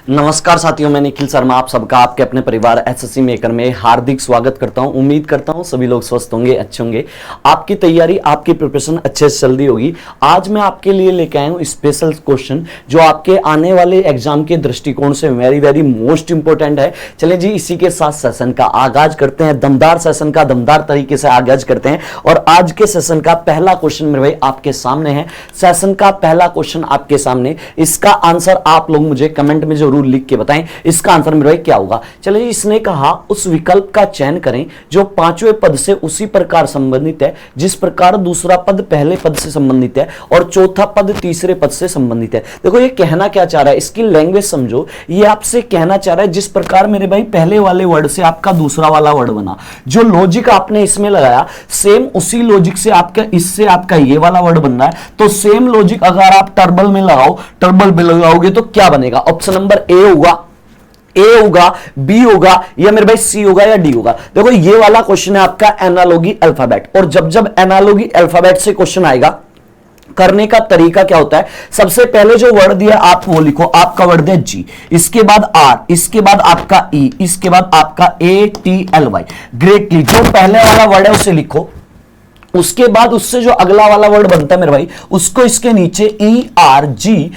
नमस्कार साथियों, मैं निखिल शर्मा आप सबका आपके अपने परिवार एसएससी मेकर में हार्दिक स्वागत करता हूं। उम्मीद करता हूं सभी लोग स्वस्थ होंगे, अच्छे होंगे, आपकी तैयारी आपकी प्रिपरेशन अच्छे से चल रही होगी। आज मैं आपके लिए लेके आया हूं स्पेशल क्वेश्चन जो आपके आने वाले एग्जाम के दृष्टिकोण से वेरी वेरी मोस्ट इंपोर्टेंट है। चलिए जी, इसी के साथ सेशन का आगाज करते हैं। दमदार सेशन का दमदार तरीके से आगाज करते हैं और आज के सेशन का पहला क्वेश्चन मेरे भाई आपके सामने है। सेशन का पहला क्वेश्चन आपके सामने, इसका आंसर आप लोग मुझे कमेंट में जरूर लिख के बताएं इसका आंसर मेरे भाई क्या होगा। चलिए, इसने कहा उस विकल्प का चयन करें जो पांचवें पद से उसी प्रकार संबंधित है जिस प्रकार दूसरा पद पहले पद से संबंधित है और चौथा पद तीसरे पद से संबंधित है। देखो ये कहना क्या चाह रहा है, इसकी लैंग्वेज समझो। ये आपसे कहना चाह रहा है जिस प्रकार मेरे भाई पहले वाले वर्ड से आपका दूसरा वाला वर्ड बना, जो लॉजिक आपने इसमें लगाया सेम उसी लॉजिक से आपका इससे आपका ये वाला वर्ड बन रहा है। तो सेम लॉजिक अगर आप टर्बल में लगाओ, टर्बल में लगाओगे तो क्या बनेगा? ऑप्शन नंबर ए होगा, बी होगा या मेरे भाई सी होगा या डी होगा। देखो ये वाला क्वेश्चन है आपका एनालॉजी अल्फाबेट, और जब एनालॉजी अल्फाबेट से क्वेश्चन आएगा करने का तरीका क्या होता है, सबसे पहले जो वर्ड दिया आप वो लिखो। आपका वर्ड दिया जी, इसके बाद आर, इसके बाद आपका ई, इसके बाद आपका A T L Y. Greatly जो पहले वाला वर्ड है उसे लिखो, उसके बाद उससे जो अगला वाला वर्ड बनता है मेरे भाई उसको इसके नीचे ई आर जी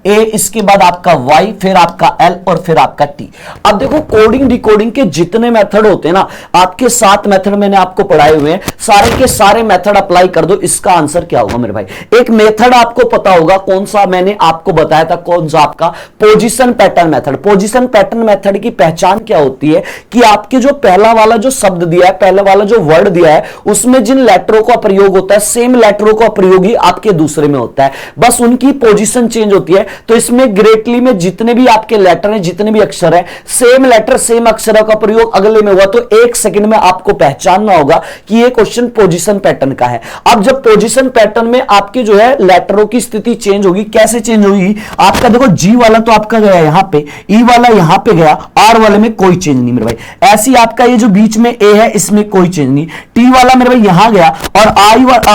ए, इसके बाद आपका वाई, फिर आपका एल और फिर आपका टी। अब देखो कोडिंग डिकोडिंग के जितने मेथड होते हैं ना, आपके 7 मेथड मैंने आपको पढ़ाए हुए हैं, सारे के सारे मेथड अप्लाई कर दो। इसका आंसर क्या होगा मेरे भाई? एक मेथड आपको पता होगा कौन सा, मैंने आपको बताया था कौन सा, आपका position pattern method. Position pattern method की पहचान क्या होती है कि आपके जो पहला वाला जो शब्द दिया है, पहला वाला जो वर्ड दिया है उसमें जिन लेटरों का प्रयोग होता है सेम लेटरों का प्रयोग ही आपके दूसरे में होता है, बस उनकी पोजीशन चेंज होती है। तो इसमें ग्रेटली में जितने भी आपके लेटर हैं, जितने भी अक्षर हैं, सेम लेटर सेम अक्षरों का प्रयोग अगले में हुआ तो 1 सेकंड में आपको पहचानना होगा कि ये क्वेश्चन पोजीशन पैटर्न का है। अब जब पोजीशन पैटर्न में आपके जो है लेटरों की स्थिति चेंज होगी, कैसे चेंज होगी? आपका देखो जी वाला तो आपका गया यहां पे, ई वाला यहां पे गया, आर वाले में कोई चेंज नहीं मेरे भाई। ऐसी आपका ये जो बीच में ए है इसमें कोई चेंज नहीं, टी वाला मेरे भाई यहां गया और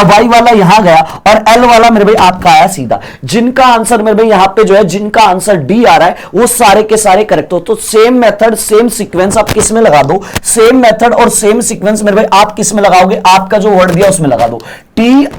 वाई वाला यहां गया और एल वाला मेरे भाई आपका आया सीधा। जिनका आंसर मेरे भाई यहां पे जो है, जिनका आंसर डी आ रहा है वो सारे के सारे करेक्ट हो। तो सेम मेथड सेम सीक्वेंस आप किस में लगा दो, सेम मेथड और सेम सीक्वेंस मेरे भाई आप किस में लगाओगे? आपका जो वर्ड दिया उसमें लगा दो। TROUBLE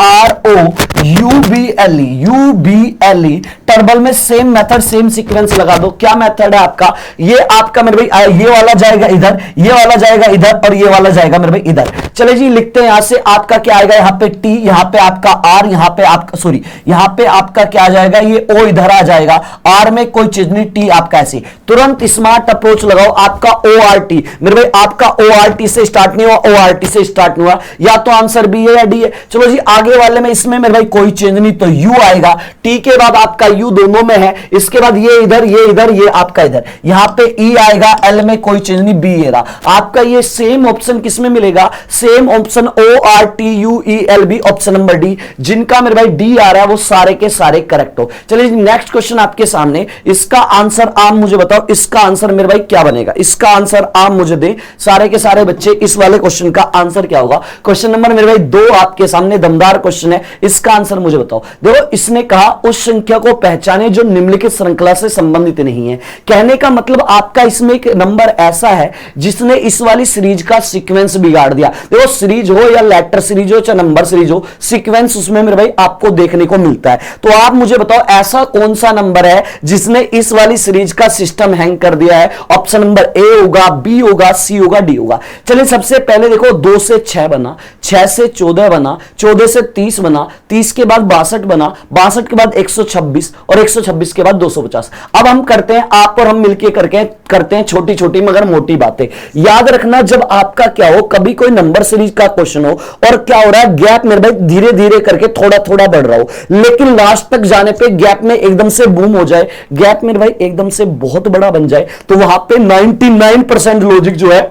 टर्बल में सेम मेथड सेम सीक्वेंस लगा दो। क्या मेथड है आपका? ये आपका मेरे भाई ये वाला जाएगा इधर, ये वाला जाएगा इधर और ये वाला जाएगा मेरे भाई इधर। चले जी लिखते हैं यहां से, आपका क्या आएगा? यहां पे टी, यहां पे आपका आर, यहां पे आपका सॉरी यहां पे आपका क्या आ जाएगा? ये ओ इधर आ जाएगा, आर में कोई चीज नहीं, टी आपका ऐसे। तुरंत स्मार्ट अप्रोच लगाओ, आपका ORT मेरे भाई आपका ORT से स्टार्ट नहीं हुआ, ORT से स्टार्ट नहीं हुआ, या तो आंसर बी है या डी है। चलो जी आगे वाले में इसमें मेरे भाई कोई चेंज नहीं तो यू आएगा, टी के बाद आपका यू दोनों में है, इसके बाद ये इधर ये आपका इधर, यहां पे ई आएगा, एल में कोई चेंज नहीं, बी है आपका। ये सेम ऑप्शन किसमें मिलेगा? Same option ORTUELB option number D. जिनका मेरे भाई डी आ रहा है वो सारे के सारे करेक्ट हो। चलिए नेक्स्ट क्वेश्चन आपके सामने, इसका आंसर आप मुझे बताओ, इसका आंसर मेरे भाई क्या बनेगा? इसका आंसर आप मुझे दें सारे के सारे बच्चे, इस वाले क्वेश्चन का आंसर क्या होगा? क्वेश्चन नंबर मेरे भाई 2 आपके सामने दमदार क्वेश्चन है, इसका आंसर मुझे बताओ। देखो इसने कहा उस संख्या को पहचाने जो निम्नलिखित श्रृंखला से संबंधित नहीं है। कहने का मतलब आपका इसमें एक नंबर ऐसा है जिसने इस वाली सीरीज का सीक्वेंस बिगाड़ दिया। देखो सीरीज हो या लेटर सीरीज हो चाहे नंबर सीरीज हो, सीक्वेंस उसमें मेरे भाई आपको देखने को मिलता है। तो आप मुझे बताओ ऐसा कौन सा नंबर है जिसने इस वाली सीरीज का सिस्टम हैंग कर दिया है? ऑप्शन नंबर ए होगा, बी होगा, सी होगा, डी होगा। चलिए सबसे पहले देखो 2 से 6 बना, 6 से 14 बना, 14 से 30 बना, 30 के बाद 62 बना, 62 के बाद 126 और 126 के बाद 250। अब हम करते हैं, आप और हम मिलकर करते हैं छोटी छोटी मगर मोटी बातें। याद रखना जब आपका क्या हो, कभी कोई नंबर सीरीज का क्वेश्चन हो और क्या हो रहा है, गैप मेरे भाई धीरे धीरे करके थोड़ा थोड़ा बढ़ रहा हो, लेकिन लास्ट तक जाने पे गैप में एकदम से बूम हो जाए, गैप मेरे भाई एकदम से बहुत बड़ा बन जाए, तो वहां पे 99% लॉजिक जो है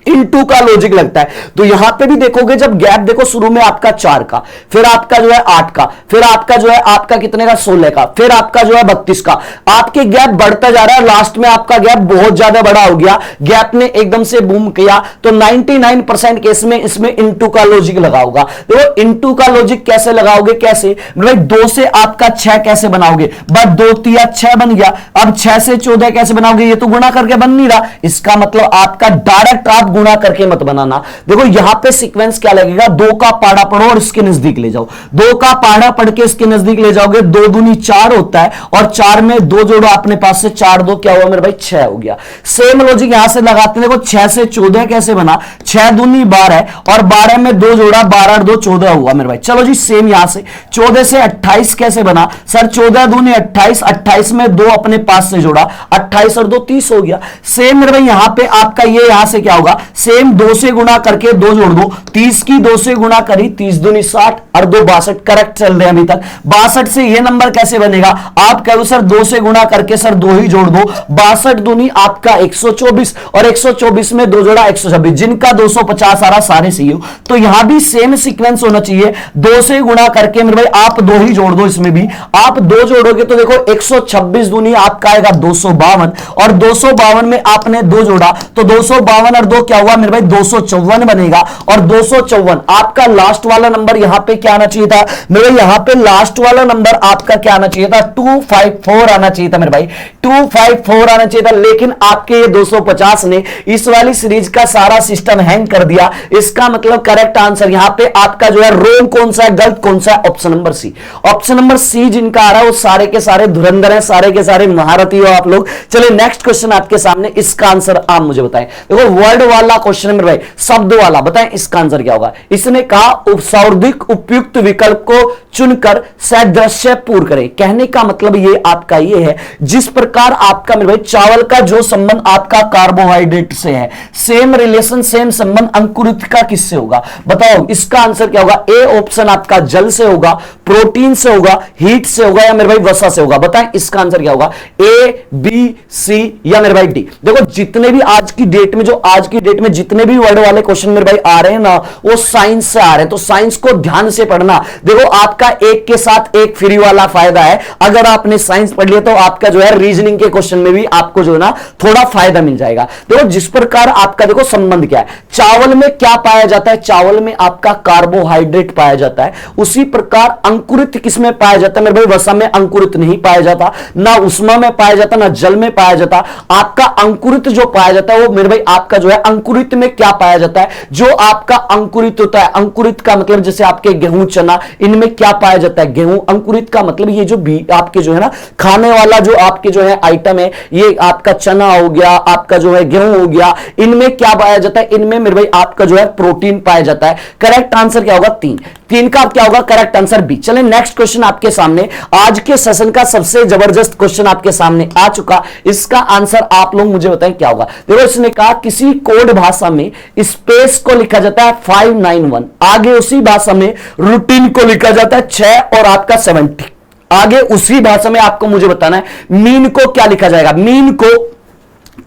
इनटू का लॉजिक लगता है। तो यहां पे भी देखोगे जब गैप देखो शुरू में आपका 4 का, फिर आपका जो है 8 का, फिर आपका जो है आपका कितने का 16 का, फिर आपका जो है 32 का, आपके गैप बढ़ता जा रहा है, लास्ट में आपका गैप बहुत ज्यादा बड़ा हो गया, गैप ने एकदम से बूम किया। तो 99% केस में इसमें इनटू का लॉजिक लगाओगा। देखो इनटू का लॉजिक कैसे लगाओगे, कैसे भाई 2 से आपका 6 कैसे बनाओगे, बस 2 तिया 6 बन गया। अब 6 से 14 कैसे बनाओगे, ये तो गुणा करके बन नहीं रहा, इसका मतलब आपका डायरेक्ट आप गुणा करके मत बनाना। देखो यहां पे सीक्वेंस क्या लगेगा, 2 का पाड़ा पढ़ो और इसके नजदीक ले जाओ, 2 का पाड़ा पढ़ के इसके नजदीक ले जाओगे, 2 दूनी 4 होता है और 4 में 2 जोड़ो अपने पास से, 4 2 क्या हुआ मेरे भाई 6 हो गया। सेम लॉजिक यहां से लगाते हैं, देखो 6 से 14 कैसे बना, 6 दूनी 12 और 12 में 2 जोड़ा, 12 2 14 हुआ मेरे भाई। चलो जी सेम यहां से 14 से 28 कैसे बना, सर 14 दूनी 28, 28 में 2 अपने पास से जोड़ा, 28 और 2 30 हो गया। सेम मेरे भाई यहां पे आपका ये यहां से क्या होगा, सेम 2 से गुणा करके 2 जोड़ दो, 30 की 2 से गुणा करी, 30 दूनी 60 और 2 62, करेक्ट चल रहे हैं अभी तक। 62 से ये नंबर कैसे बनेगा, आप कहो सर 2 से गुणा करके सर 2 ही जोड़ दो, 62 दूनी आपका 124 और 124 में 2 जोड़ा 126, जिनका 250 आ रहा सारे सही हो। तो यहां भी सेम सीक्वेंस होना चाहिए, 2 से गुणा करके मेरे भाई आप 2 ही जोड़ दो, इसमें भी आप 2 जोड़ोगे तो देखो 126 दूनी आपका आएगा 252 और 252 में आपने 2 जोड़ा तो 252 और 2 क्या हुआ मेरे भाई 254 बनेगा। और 254 आपका लास्ट वाला नंबर यहां पे क्या आना चाहिए था मेरे भाई, यहां पे लास्ट वाला नंबर आपका क्या आना चाहिए था, 254 आना चाहिए था मेरे भाई, 254 आना चाहिए था। लेकिन आपके ये 250 ने इस वाली सीरीज का सारा सिस्टम हैंग कर दिया। इसका मतलब करेक्ट आंसर यहां पे आपका जो है रोंग कौन सा है, गलत कौन सा है, option number C. Option number C जिनका आ रहा है वो सारे के सारे धुरंधर हैं, सारे के सारे महारथी हो आप लोग। चलिए नेक्स्ट क्वेश्चन आपके सामने, इसका आंसर आप मुझे बताएं। देखो वर्ड वाला क्वेश्चन है मेरे भाई, शब्द वाला, बताएं इसका आंसर क्या होगा। इसने कहा उपसौर्धिक उपयुक्त विकल्प को चुनकर सदृश्य पूर्ण करें। कहने का मतलब ये आपका ये है, जिस प्रकार आपका मेरे भाई चावल का जो संबंध आपका कार्बोहाइड्रेट से है, सेम रिलेशन सेम संबंध अंकुरित का किससे होगा, बताओ इसका आंसर क्या होगा। ए ऑप्शन आपका जल से होगा, प्रोटीन से होगा, हीट से होगा या मेरे भाई वसा से होगा, बताएं इसका आंसर क्या होगा, ए बी सी या मेरे भाई डी। देखो जितने भी आज की डेट में, जो आज की डेट में जितने भी वर्ड वाले क्वेश्चन मेरे भाई आ रहे हैं ना, वो साइंस से आ रहे हैं, तो साइंस को ध्यान से पढ़ना। देखो आपका एक के साथ एक फ्री वाला फायदा है, अगर आपने साइंस पढ़ लिया तो आपका जो है रीजनिंग के क्वेश्चन में भी आपको जो है ना थोड़ा फायदा मिल जाएगा। देखो जिस प्रकार आपका देखो संबंध क्या है, चावल में क्या पाया जाता है, चावल में आपका कार्बोहाइड्रेट पाया जाता है, उसी प्रकार अंकुरित किसमें पाया जाता है मेरे भाई, वसा में अंकुरित नहीं पाया जाता, ना उष्मा में पाया जाता, ना जल में पाया जाता। आपका अंकुरित जो पाया जाता है वो मेरे भाई आपका जो है अंकुरित में क्या पाया जाता है, जो आपका अंकुरित होता है, अंकुरित का मतलब जैसे आपके गेहूं चना इनमें क्या पाया जाता है, गेहूं। अंकुरित का मतलब ये जो भी आपके जो है ना खाने वाला जो आपके जो है आइटम है, ये आपका चना हो गया, आपका जो है गेहूं हो गया, इनमें क्या पाया जाता है, इनमें मेरे भाई आपका जो है प्रोटीन पाया जाता है। करेक्ट आंसर क्या होगा 3, 3 का क्या होगा करेक्ट आंसर बी। चले नेक्स्ट क्वेश्चन आपके सामने, आज के सेशन का सबसे जबरदस्त क्वेश्चन आपके सामने आ चुका, इसका आंसर आप लोग मुझे बताएं क्या होगा। देखो इसने कहा किसी कोड भाषा में स्पेस को लिखा जाता है 591, आगे उसी भाषा में रूटीन को लिखा जाता है 6 और आपका 70, आगे उसी भाषा में आपको मुझे बताना है मीन को क्या लिखा जाएगा, मीन को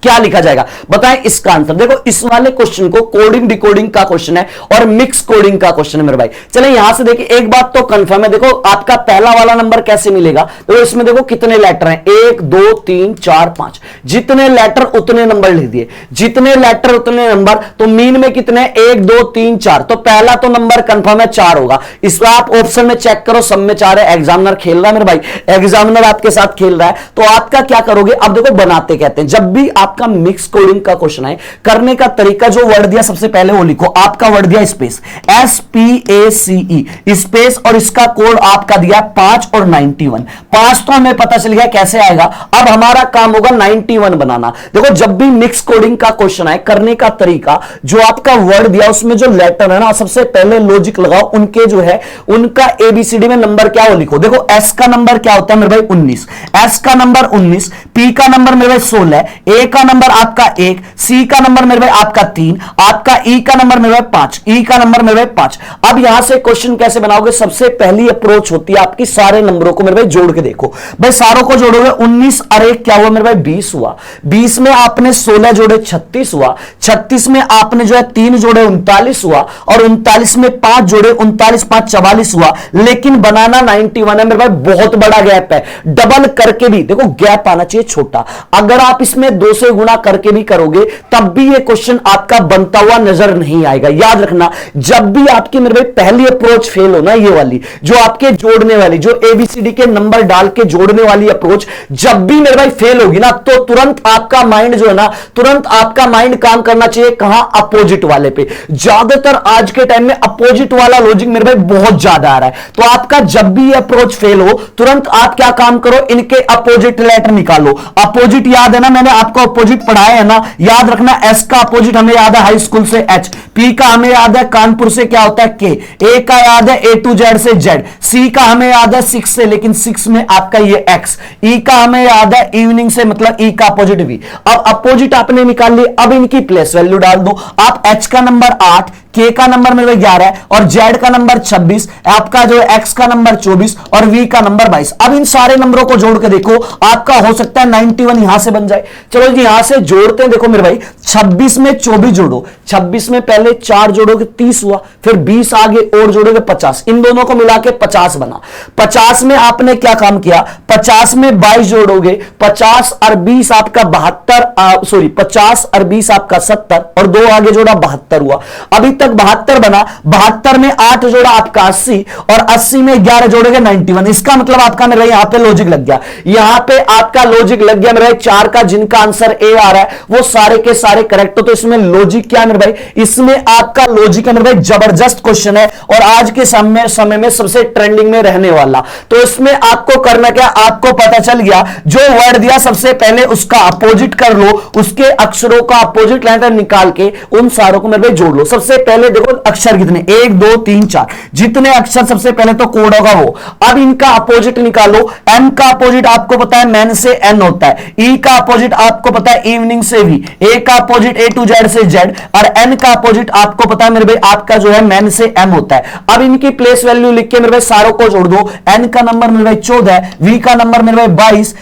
क्या लिखा जाएगा, बताएं इसका आंसर। देखो इस वाले क्वेश्चन को कोडिंग डिकोडिंग का क्वेश्चन है और मिक्स कोडिंग का क्वेश्चन है मेरे भाई। चले यहां से देखिए एक बात तो कंफर्म है, देखो आपका पहला वाला नंबर कैसे मिलेगा, देखो इसमें देखो कितने लेटर हैं, 1 2 3 4 5, जितने लेटर उतने नंबर लिख दिए, जितने लेटर उतने नंबर, तो मीन में कितने 1 2 3 4, तो पहला तो नंबर कंफर्म है 4 होगा। इसमें आप ऑप्शन में चेक करो, सब में 4 है। एग्जामिनर खेल रहा है मेरे भाई, एग्जामिनर आपके साथ खेल रहा है, तो आपका क्या करोगे, अब देखो बनाते कहते हैं, जब भी आपका मिक्स कोडिंग का क्वेश्चन है, करने का तरीका जो वर्ड दिया सबसे पहले वो लिखो, आपका वर्ड दिया स्पेस, SPACE स्पेस, और इसका कोड आपका दिया 5 और 91, 5 तो हमें पता चल गया कैसे आएगा। अब हमारा काम होगा 91 बनाना। देखो जब भी मिक्स कोडिंग का क्वेश्चन है, करने का तरीका जो आपका वर्ड दिया उसमें जो लेटर है ना, सबसे पहले लॉजिक लगाओ, उनके जो है उनका ABCD में नंबर क्या वो लिखो। देखो S का नंबर क्या होता है मेरे भाई 19, S का नंबर 19, P का नंबर मेरे भाई 16, A का नंबर आपका 1, सी का नंबर मेरे भाई आपका 3, आपका ई का नंबर मेरे भाई 5, ई का नंबर मेरे भाई 5। अब यहां से क्वेश्चन कैसे बनाओगे? सबसे पहली अप्रोच होती है आपकी सारे नंबरों को मेरे भाई जोड़ के देखो। भाई सारों को जोड़ोगे 19 अरे क्या हुआ मेरे भाई 20 हुआ, 20 में आपने 16 जोड़े 36 हुआ, 36 में आपने जो है 3 जोड़े 39 हुआ, और 39 में 5 जोड़े 39 5 44 हुआ। लेकिन बनाना 91 है मेरे भाई, बहुत बड़ा गैप है। डबल करके भी देखो गैप आना चाहिए छोटा। अगर आप इसमें 2 से गुणा करके भी करोगे तब भी ये क्वेश्चन आपका बनता हुआ नजर नहीं आएगा। याद रखना, जब भी आपकी मेरे भाई पहली अप्रोच फेल हो ना, ये वाली जो आपके जोड़ने वाली, जो एबीसीडी के नंबर डाल के जोड़ने वाली अप्रोच जब भी मेरे भाई फेल होगी ना, तो तुरंत आपका माइंड जो है ना, तुरंत आपका माइंड काम करना चाहिए कहां? अपोजिट वाले पे। ज्यादातर आज के टाइम में अपोजिट वाला लॉजिक मेरे भाई बहुत ज्यादा आ रहा है। तो आपका जब भी अप्रोच फेल हो, तुरंत आप क्या काम करो? इनके अपोजिट लेटर निकालो। अपोजिट याद है ना, मैंने आपको अपोजिट पढ़ाया है ना, याद रखना। एस का अपोजिट हमें याद है हाई स्कूल से एच, पी का हमें याद है कानपुर से क्या होता है के, ए का याद है ए टू जेड से जेड, सी का हमें याद है 6 से, लेकिन 6 में आपका ये एक्स, ई का हमें याद है इवनिंग से, मतलब ई का अपोजिट भी। अब अपोजिट आपने निकाल ली, अब इनकी प्लेस वैल्यू डाल दो। आप एच का नंबर 8, के का नंबर मेरे 11 और जेड का नंबर 26, आपका जो एक्स का नंबर 24 और वी का नंबर 22। अब इन सारे नंबरों को जोड़ के देखो, आपका हो सकता है 91 यहां से बन जाए। चलो जी यहां से जोड़ते हैं। देखो मेरे भाई 26 में 24 जोड़ो, 26 में पहले 4 जोड़ोगे 30 हुआ, फिर 20 आगे और जोड़ोगे 50, इन दोनों को मिला के 50 बना। 50 में आपने क्या काम किया? 50 में 22 जोड़ोगे, 50 और 20 आपका 72, सॉरी 50 और 20 आपका 70 और 2 आगे जोड़ा 72 हुआ। अभी तक 72 बना, 72 में 8 जोड़ा आपका 80 और 80 में 11 जोड़ेगा 91। इसका मतलब आपका मेरा यहां पे लॉजिक लग गया, यहां पे आपका लॉजिक लग गया मेरा 4 का, जिनका आंसर ए आ रहा है वो सारे के सारे करेक्ट हो। तो इसमें लॉजिक क्या है मेरे भाई? इसमें आपका लॉजिक है मेरे भाई, जबरदस्त क्वेश्चन है और आज के समय में सबसे ट्रेंडिंग में रहने वाला। तो इसमें आपको करना क्या? आपको पता चल गया, जो वर्ड दिया सबसे पहले उसका अपोजिट कर लो, उसके अक्षरों का अपोजिट लेटर निकाल के उन सारों को मेरे भाई जोड़ लो। सबसे पहले देखो अक्षर कितने, 1 2 3 4, जितने अक्षर सबसे पहले तो कोड होगा वो। अब इनका अपोजिट निकालो। एम का अपोजिट आपको पता है मैन से एन होता है, ई का अपोजिट आपको पता है इवनिंग से वी, ए का अपोजिट ए टू जेड से जेड और एन का अपोजिट आपको पता है मेरे भाई आपका जो है मैन से एम होता है। अब इनकी प्लेस वैल्यू लिख के मेरे भाई सारों को जोड़ दो। एन का नंबर मेरे भाई 14, वी का नंबर मेरे भाई 22,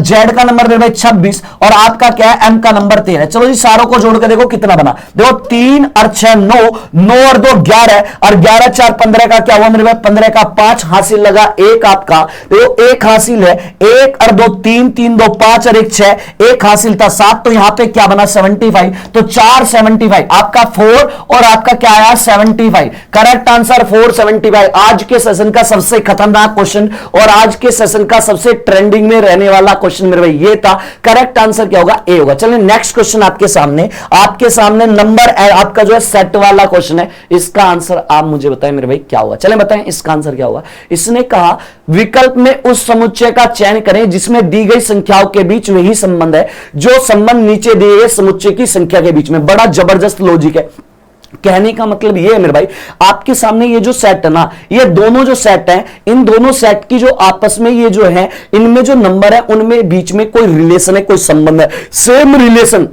जेड का नंबर मेरे भाई 26 और आपका क्या है? एम का नंबर 13। चलो जी सारों को जोड़ के देखो कितना बना। देखो 3 और 6 9, 9 और 2 11 और 11 4 15 का क्या हुआ मेरे भाई? 15 का 5 हासिल लगा, एक आपका देखो एक हासिल है, 1 और 2 3, 3 2 5 और 1 6, एक हासिल था 7। तो यहां पे क्या बना? 75। तो 4 75 आपका 4 और आपका क्या आया? 75। Correct answer 475। आज के सेशन का सबसे खतरनाक क्वेश्चन और आज के सेशन का सबसे ट्रेंडिंग में रहने वाला क्वेश्चन मेरे भाई ये था। करेक्ट आंसर क्या होगा? ए होगा। चलिए नेक्स्ट क्वेश्चन आपके सामने नंबर आपका जो है सेट वाला क्वेश्चन है। इसका आंसर आप मुझे बताएं मेरे भाई क्या होगा? चलें बताएं इसका आंसर क्या होगा। इसने कहा विकल्प में उस समुच्चय का चयन करें जिसमें दी गई संख्याओं के बीच में ही संबंध है जो संबंध नीचे दिए गए समुच्चय की संख्या के बीच में। बड़ा जबरदस्त लॉजिक है। कहने का मतलब ये है मेरे भाई, आपके सामने ये जो सेट है ना, ये दोनों जो सेट हैं, इन दोनों सेट की जो आपस में ये जो है, इनमें जो नंबर है उनमें बीच में कोई रिलेशन है, कोई संबंध है, सेम रिलेशन,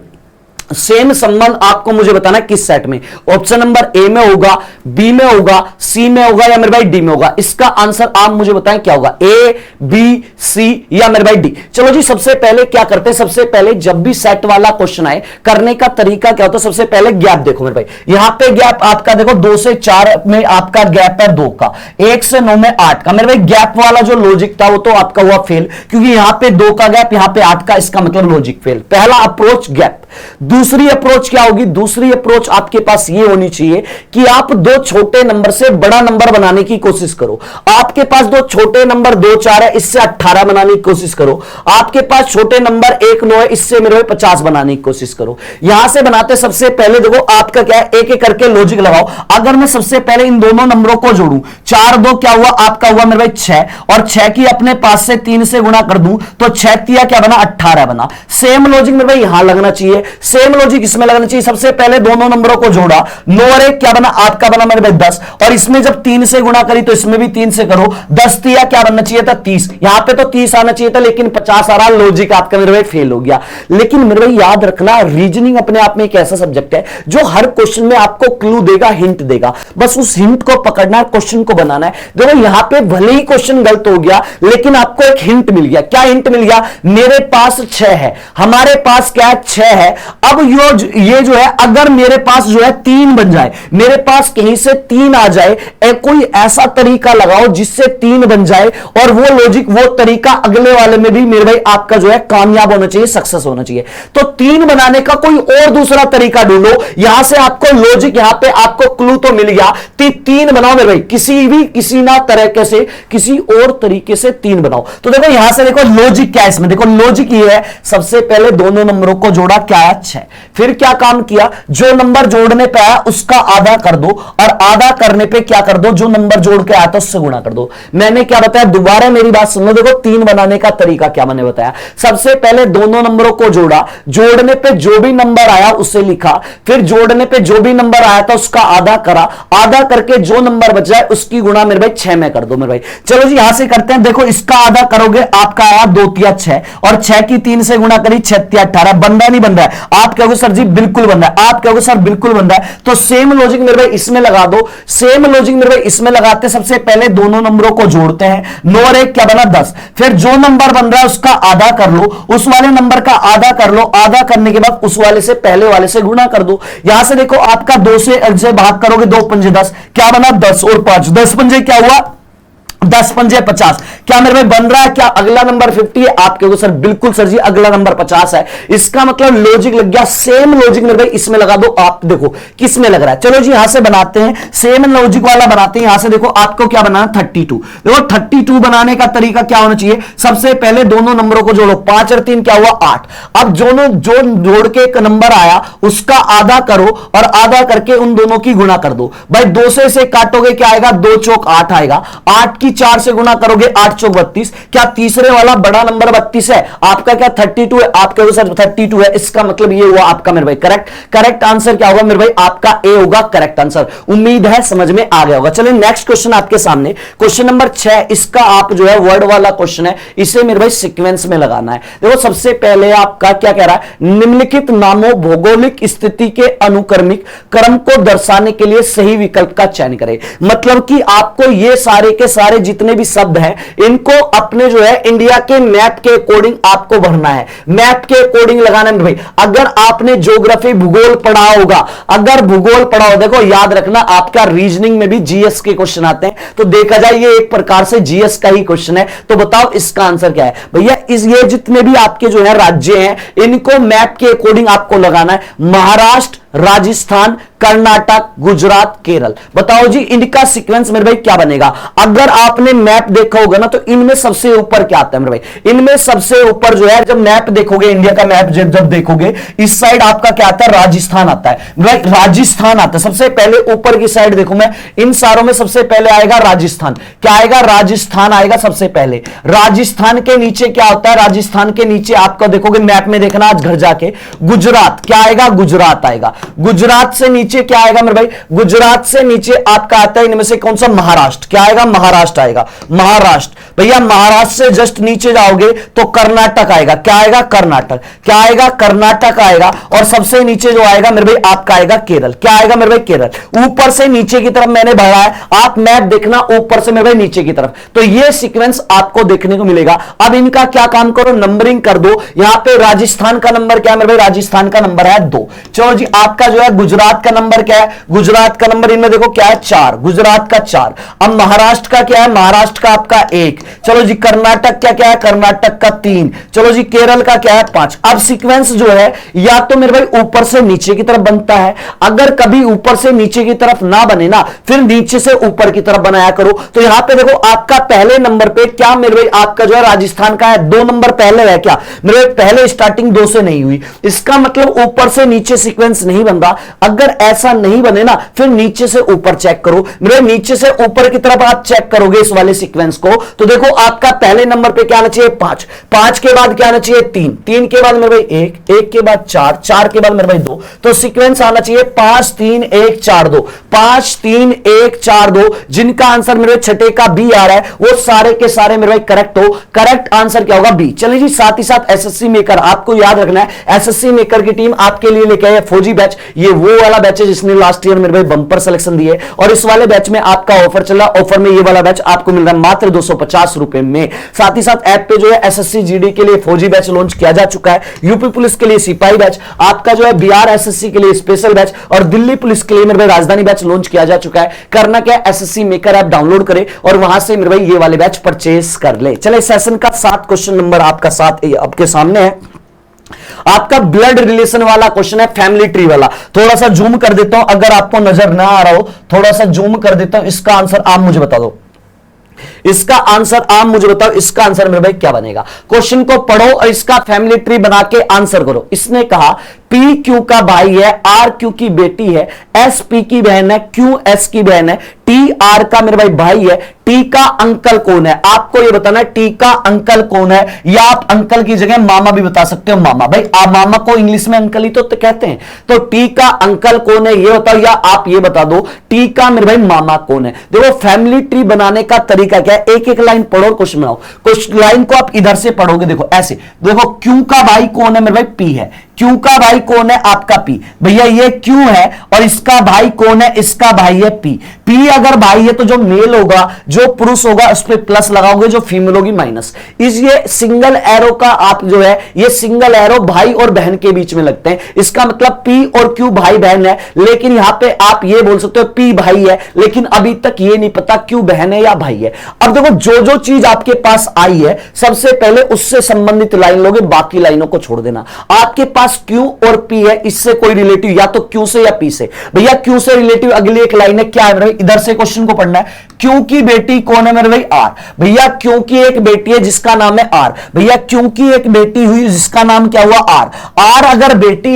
सेम संबंध आपको मुझे बताना है किस सेट में। ऑप्शन नंबर ए में होगा, बी में होगा, सी में होगा या मेरे भाई डी में होगा। इसका आंसर आप मुझे बताएं क्या होगा? ए बी सी या मेरे भाई डी। चलो जी सबसे पहले क्या करते हैं, सबसे पहले जब भी सेट वाला क्वेश्चन आए करने का तरीका क्या होता है? सबसे पहले गैप देखो मेरे भाई, यहां पे गैप आपका देखो 2 से 4 में आपका गैप है 2 का, 1 से 9 में 8 का। मेरे भाई गैप वाला जो लॉजिक था वो तो आपका हुआ फेल, क्योंकि यहां पे 2 का गैप, यहां पे 8 का, इसका मतलब लॉजिक फेल। पहला अप्रोच गैप। दूसरी अप्रोच क्या होगी? दूसरी अप्रोच आपके पास ये होनी चाहिए कि आप 2 छोटे नंबर से बड़ा नंबर बनाने की कोशिश करो। आपके पास 2 छोटे नंबर 2 4 है, इससे 18 बनाने की कोशिश करो। आपके पास छोटे नंबर 1 9 है, इससे मेरे 50 बनाने की कोशिश करो। यहां से बनाते सबसे पहले देखो आपका क्या है, एक एक करके लॉजिक लगाओ। अगर मैं सबसे पहले इन दोनों नंबरों को जोड़ूं, 4 2 क्या हुआ आपका? हुआ मेरे भाई 6 और 6 की अपने पास से 3 से गुणा कर दूं तो 6 3 क्या बना? 18 बना। सेम लॉजिक मेरे भाई यहां लगना चाहिए। चाहिए, सेम लॉजिक इसमें लगाना चाहिए। सबसे पहले दोनों नंबरों को जोड़ा, 9 और 1 क्या बना, आपका बना मेरे भाई 10, और इसमें जब 3 से गुणा करी तो इसमें भी 3 से करो, 10 दिया क्या बनना चाहिए था 30, यहां पे तो 30 आना चाहिए था लेकिन 50 आ रहा, लॉजिक आपका मेरे भाई फेल हो गया। लेकिन मेरे भाई याद रखना, रीजनिंग अपने आप में एक ऐसा सब्जेक्ट है जो हर क्वेश्चन में आपको क्लू देगा, हिंट देगा, बस उस हिंट को पकड़ना है, क्वेश्चन को बनाना है। देखो यहां पे भले ही क्वेश्चन गलत हो गया लेकिन आपको एक हिंट मिल गया। क्या हिंट मिल गया, मेरे पास 6 है, हमारे पास क्या है 6 है। अब ये जो है अगर मेरे पास जो है 3 बन जाए, मेरे पास कहीं से 3 आ जाए, कोई ऐसा तरीका लगाओ जिससे 3 बन जाए, और वो लॉजिक वो तरीका अगले वाले में भी मेरे भाई आपका जो है कामयाब होना चाहिए, सक्सेस होना चाहिए। तो 3 बनाने का कोई और दूसरा तरीका ढूंढो। यहां से आपको लॉजिक, यहां पे आपको क्लू तो मिल गया, 3 बनाओ मेरे भाई, किसी ना तरीके से, किसी और तरीके से 3 बनाओ। तो देखो यहां से देखो लॉजिक क्या है इसमें, देखो लॉजिक ये है, सबसे पहले दोनों नंबरों को जोड़ा, क्या है 6, फिर क्या काम किया, जो नंबर जोड़ने पे आया उसका आधा कर दो, और आधा करने पे क्या कर दो, जो नंबर जोड़ के आया था उससे गुणा कर दो। मैंने क्या बताया, दोबारा मेरी बात सुन लो, देखो 3 बनाने का तरीका क्या मैंने बताया, सबसे पहले दोनों नंबरों को जोड़ा, जोड़ने पे जो भी नंबर आया उसे लिखा, फिर जोड़ने पे जो भी नंबर आया था उसका आधा करा, आधा करके जो नंबर बच जाए उसकी गुणा मेरे भाई 6 में कर दो मेरे भाई। चलो जी यहां से करते हैं, देखो इसका आधा करोगे आपका आया 2 तिया 6, और 6 की 3 से गुणा करी 6 तिया 18, बन रहा नहीं बन रहा है, आप कहोगे सर जी बिल्कुल बन रहा है, आप कहोगे सर बिल्कुल बन रहा है। तो सेम लॉजिक मेरे भाई इसमें लगा दो, सेम लॉजिक मेरे भाई इसमें लगाते, सबसे पहले दोनों नंबरों को जोड़ते हैं, 9 और 1 क्या बना 10, फिर जो नंबर बन रहा है उसका आधा कर लो, उस वाले नंबर का आधा कर लो, आधा करने के बाद उस वाले से पहले वाले से गुणा कर दो। यहां से देखो आपका 2 से भाग करोगे, 2 पंजे 10, क्या बना 10 और 5, 10 पंजे क्या हुआ 10 पंजे 50, क्या मेरे में बन रहा है, क्या अगला नंबर 50 है, आप कहोगे सर बिल्कुल सर जी अगला नंबर 50 है। इसका मतलब लॉजिक लग गया, सेम लॉजिक मेरे भाई इसमें लगा दो, आप देखो किसमें लग रहा है। चलो जी यहां से बनाते हैं, सेम लॉजिक वाला बनाते हैं। यहां से देखो आपको क्या बनाना 32, देखो 32 बनाने का तरीका क्या होना चाहिए, सबसे पहले दोनों नंबरों को जोड़ो, 5 और 3 क्या हुआ 8, अब जो जोड़ के एक नंबर आया उसका आधा करो और आधा करके उन दोनों की गुणा कर दो। भाई 2 से काटोगे क्या आएगा, 2 चौक 8 आएगा, 8 की 4 से गुणा करोगे 8 चौक 32, क्या तीसरे वाला बड़ा नंबर 32 है, आपका क्या 32 है, आप कहोगे सर 32 है, इसका मतलब ये हुआ आपका मेरे भाई करेक्ट आंसर क्या होगा मेरे भाई, आपका ए होगा करेक्ट आंसर। उम्मीद है समझ में आ गया होगा। चलिए नेक्स्ट क्वेश्चन आपके सामने, क्वेश्चन नंबर 6, इसका आप जो है वर्ड वाला क्वेश्चन है, इसे मेरे भाई सीक्वेंस में लगाना है। देखो सबसे पहले आपका क्या कह रहा है, निम्नलिखित नामों भौगोलिक स्थिति के अनुक्रमिक क्रम को दर्शाने के लिए सही विकल्प का चयन करें। मतलब कि आपको ये सारे के सारे जितने भी शब्द हैं इनको अपने जो है इंडिया के मैप के अकॉर्डिंग आपको भरना है, मैप के अकॉर्डिंग लगाना है भाई। अगर आपने ज्योग्राफी भूगोल पढ़ा होगा, अगर भूगोल पढ़ा हो, देखो याद रखना आपका रीजनिंग में भी जीएस के क्वेश्चन आते हैं, तो देखा जाए ये एक प्रकार से जीएस का ही क्वेश्चन है। तो बताओ इसका आंसर क्या है भैया, ये जितने भी आपके जो है राज्य हैं इनको मैप के अकॉर्डिंग आपको लगाना है, महाराष्ट्र, राजस्थान, कर्नाटक, गुजरात, केरल। बताओ जी इनका सीक्वेंस मेरे भाई क्या बनेगा। अगर आपने मैप देखा होगा ना तो इनमें सबसे ऊपर क्या आता है मेरे भाई, इनमें सबसे ऊपर जो है, जब मैप देखोगे इंडिया का मैप जब देखोगे इस साइड आपका क्या आता है, राजस्थान आता है भाई, राजस्थान आता है सबसे पहले ऊपर की साइड। देखो मैं इन सारों में सबसे पहले आएगा राजस्थान, क्या आएगा राजस्थान आएगा सबसे पहले। राजस्थान के नीचे क्या होता है, राजस्थान के नीचे आपका देखोगे मैप में देखना आज घर जाके, गुजरात क्या आएगा, गुजरात आएगा। गुजरात से नीचे क्या आएगा मेरे भाई, गुजरात से नीचे आपका आता है इनमें से कौन सा, महाराष्ट्र, क्या आएगा महाराष्ट्र आएगा, महाराष्ट्र भैया। महाराष्ट्र से जस्ट नीचे जाओगे तो कर्नाटक आएगा, क्या आएगा कर्नाटक, क्या आएगा कर्नाटक आएगा। और सबसे नीचे जो आएगा मेरे भाई आपका आएगा केरल, क्या आएगा मेरे भाई केरल। ऊपर से नीचे की तरफ मैंने बढ़ा है, आप मैप देखना ऊपर से मेरे भाई नीचे की तरफ, तो ये सीक्वेंस आपको देखने को मिलेगा। अब इनका क्या काम करो, नंबरिंग कर दो। यहां पे राजस्थान का नंबर क्या है मेरे भाई, राजस्थान का नंबर है 2। चलो जी आपका जो है गुजरात का नंबर क्या है, गुजरात का नंबर इनमें देखो क्या है 4, गुजरात का 4। अब महाराष्ट्र का क्या है, महाराष्ट्र का आपका 1। चलो जी कर्नाटक का क्या है, कर्नाटक का 3। चलो जी केरल का क्या है 5। अब सीक्वेंस जो है या तो मेरे भाई ऊपर से नीचे की तरफ बनता है, अगर कभी ऊपर से नीचे की तरफ ना बने ना फिर नीचे से ऊपर की तरफ बनाया करो। तो यहां पे देखो आपका पहले नंबर पे क्या मेरे भाई आपका जो है राजस्थान का है, 2 नंबर पहले है क्या मेरे पहले स्टार्टिंग 2 से नहीं हुई, इसका मतलब ऊपर से नीचे सीक्वेंस नहीं बन रहा। अगर ऐसा नहीं बने ना, फिर नीचे से ऊपर चेक करो मेरे भाई। नीचे से ऊपर की तरफ आप चेक करोगे इस वाले सीक्वेंस को, तो देखो आपका पहले नंबर पे क्या आना चाहिए 5, 5 के बाद क्या आना चाहिए 3, 3 के बाद मेरे भाई 1, 1 के बाद 4, 4 के बाद मेरे भाई 2, तो सीक्वेंस आना चाहिए 5 3 1 4 2, 5 3 1 4 2। जिनका आंसर मेरे भाई छठे का बी आ रहा है वो सारे के सारे मेरे भाई करेक्ट हो। करेक्ट आंसर क्या होगा बी। चलिए जी, साथ ही साथ एसएससी मेकर आपको याद रखना है, एसएससी मेकर की टीम आपके लिए लेके आई है फौजी बैच। ये वो वाला बैच है जिसने लास्ट ईयर मेरे भाई बंपर सिलेक्शन दिए, और इस वाले बैच में आपका ऑफर चल रहा है। ऑफर में ये वाला बैच आपको मिल रहा है मात्र 250 रुपए में। साथ ही साथ ऐप पे जो है एसएससी जीडी के लिए फौजी बैच लॉन्च किया जा चुका है, यूपी पुलिस के लिए सिपाही बैच, आपका जो है बिहार एसएससी के लिए स्पेशल बैच, और दिल्ली पुलिस के लिए मेरे भाई राजधानी बैच लॉन्च किया जा चुका है। करना क्या है, एसएससी मेकर ऐप डाउनलोड करें और वहां से मेरे भाई ये वाले बैच परचेस कर ले। चले, सेशन का 7 क्वेश्चन नंबर आपका 7 आपके सामने है। आपका ब्लड रिलेशन वाला क्वेश्चन है, फैमिली ट्री वाला। थोड़ा सा जूम कर देता हूं, अगर आपको नजर ना आ रहा हो थोड़ा सा जूम कर देता हूं। इसका आंसर आप मुझे बता दो, इसका आंसर आप मुझे बताओ, इसका आंसर मेरे भाई क्या बनेगा। क्वेश्चन को पढ़ो और इसका फैमिली ट्री बना के आंसर करो। इसने कहा पी क्यू का भाई है, आर क्यू की बेटी है, एस पी की बहन है, क्यू एस की बहन है, टी आर का मेरे भाई है, टी का अंकल कौन है। आपको ये बताना है टी का अंकल कौन है, या आप अंकल की जगह मामा भी बता सकते हो। मामा भाई, आप मामा को इंग्लिश में अंकल ही तो कहते हैं, तो टी का अंकल कौन है ये बताओ, या आप ये बता दो टी का मेरे भाई मामा कौन है। देखो फैमिली ट्री बनाने का तरीका क्या है, एक एक लाइन पढ़ो, क्वेश्चन बनाओ। कुछ लाइन को आप इधर से पढ़ोगे, देखो ऐसे, देखो क्यू का भाई कौन है मेरे भाई पी है, क्यू का भाई कौन है आपका पी, भैया ये क्यू है, और इसका भाई कौन है, इसका भाई है पी। पी अगर भाई है तो जो मेल होगा, जो पुरुष होगा उस पर प्लस लगाओगे, जो फीमेल होगी माइनस। इस ये सिंगल एरो का आप जो है, ये सिंगल एरो भाई और बहन के बीच में लगते हैं, इसका मतलब पी और क्यू भाई बहन है। लेकिन यहां पे आप ये बोल सकते हो पी भाई है, लेकिन अभी तक ये नहीं पता क्यू बहन है या भाई है। अब देखो जो जो चीज आपके पास आई है, सबसे पहले उससे संबंधित लाइन लोगे, बाकी लाइनों को छोड़ देना। आपके पास क्यू और पी है, इससे कोई रिलेटिव या तो क्यू से या पी से। भैया क्यू से रिलेटिव अगली एक लाइन है, क्या है मेरे भाई, इधर से क्वेश्चन को पढ़ना है। क्यू की बेटी कौन है मेरे भाई आर, भैया क्यू की एक बेटी है जिसका नाम है आर, भैया क्यू की एक बेटी हुई जिसका नाम क्या हुआ आर। आर अगर बेटी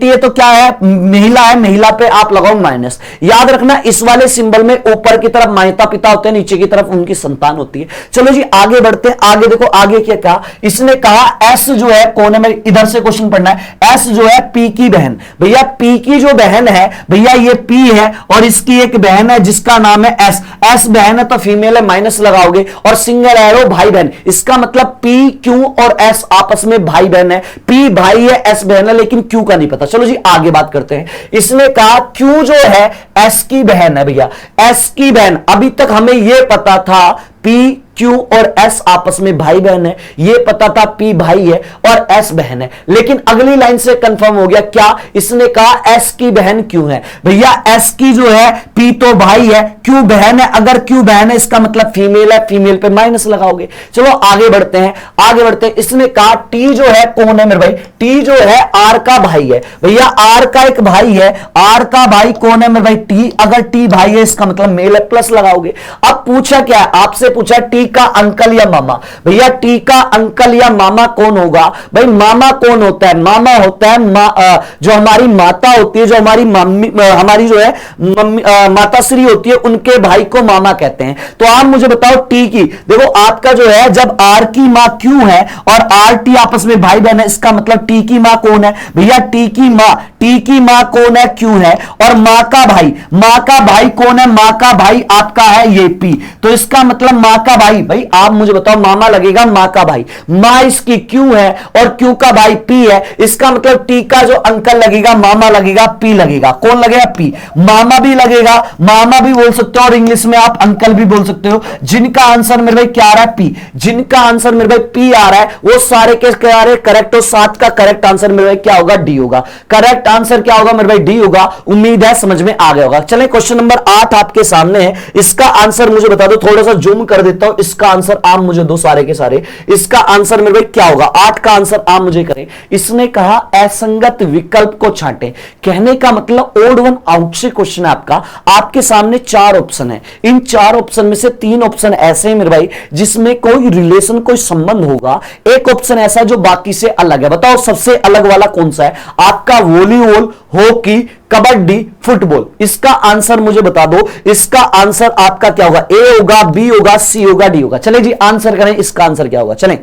है तो क्या है, महिला है, महिला पे आप लगाओ माइनस। याद रखना इस वाले सिंबल में ऊपर की तरफ माता पिता होते हैं, नीचे की तरफ उनकी संतान होती है। चलो जी आगे बढ़ते हैं। आगे देखो आगे क्या कहा, इसने कहा एस जो है कौन है मेरे, इधर से क्वेश्चन पढ़ना है। एस जो है पी की बहन, भैया पी की जो बहन है, भैया ये पी है और इसकी एक बहन है जिसका नाम है एस। एस बहन है तो फीमेल है, माइनस लगाओगे, और सिंगल एरो भाई बहन, इसका मतलब पी क्यू और एस आपस में भाई बहन है। पी भाई है, एस बहन है, लेकिन क्यू का नहीं पता। चलो जी आगे बात करते हैं। इसने कहा क्यू जो है एस की बहन है, भैया एस की बहन। अभी तक हमें यह पता था पी क्यू और एस आपस में भाई बहन है, ये पता था पी भाई है और एस बहन है, लेकिन अगली लाइन से कंफर्म हो गया क्या, इसने कहा एस की बहन क्यू है। भैया एस की जो है पी तो भाई है, क्यू बहन है, अगर क्यू बहन है इसका मतलब फीमेल है, फीमेल पे माइनस लगाओगे। चलो आगे बढ़ते हैं, आगे बढ़ते हैं। इसने कहा टी जो है कौन है मेरे भाई, टी जो है आर का भाई है। भैया आर का एक भाई है, आर का भाई कौन है मेरे भाई टी, अगर टी भाई है इसका मतलब मेल है, प्लस लगाओगे। अब पूछा क्या है, आपसे पूछा टी का अंकल या मामा। भैया टी का अंकल या मामा कौन होगा, भाई मामा कौन होता है, मामा होता है जो हमारी माता होती है, जो हमारी मम्मी, हमारी जो है माताश्री होती है, उनके भाई को मामा कहते हैं। तो आप मुझे बताओ टी की, देखो आपका जो है जब आर की मां क्यू है और आर टी आपस में भाई बहन है, इसका मतलब टी की मां कौन है, भैया टी की मां कौन है, क्यू है, और मां का भाई कौन है, मां का भाई आपका है ये पी, तो इसका मतलब मां का भाई, भाई आप मुझे बताओ मामा लगेगा मां का भाई, मां इसकी क्यू है और क्यू का भाई पी है, इसका मतलब टी का जो अंकल लगेगा मामा लगेगा, पी लगेगा, कौन लगेगा पी, मामा भी लगेगा, मामा भी बोल सकते हो और इंग्लिश में आप अंकल भी बोल सकते हो। जिनका आंसर मेरे भाई क्या आ रहा है पी, जिनका आंसर मेरे भाई पी आ रहा है वो सारे के क्या आ रहे करेक्ट, और 7 का करेक्ट आंसर मेरे भाई क्या होगा डी होगा। करेक्ट आंसर क्या होगा मेरे भाई डी होगा। उम्मीद है समझ में आ गया होगा। चलें क्वेश्चन नंबर 8 आपके सामने है, इसका आंसर मुझे बता दो, थोड़ा सा जूम कर देता हूं, इसका आंसर आप मुझे दो सारे के सारे, इसका आंसर मेरे भाई क्या होगा, 8 का आंसर आप मुझे करें। इसने कहा असंगत विकल्प को छांटे, कहने का मतलब ओड वन आउट से क्वेश्चन है आपका। आपके सामने 4 ऑप्शन है, इन 4 ऑप्शन में से 3 ऑप्शन ऐसे हैं मेरे भाई जिसमें कोई रिलेशन, कोई संबंध होगा, एक ऑप्शन ऐसा जो बाकी से अलग है। बताओ सबसे अलग वाला कौन सा है आपका, वॉलीबॉल, हॉकी, कबड्डी, फुटबॉल। इसका आंसर मुझे बता दो, इसका आंसर आपका क्या होगा? ए होगा, बी होगा, सी होगा, डी होगा? चले जी आंसर करें, इसका आंसर क्या होगा? चलें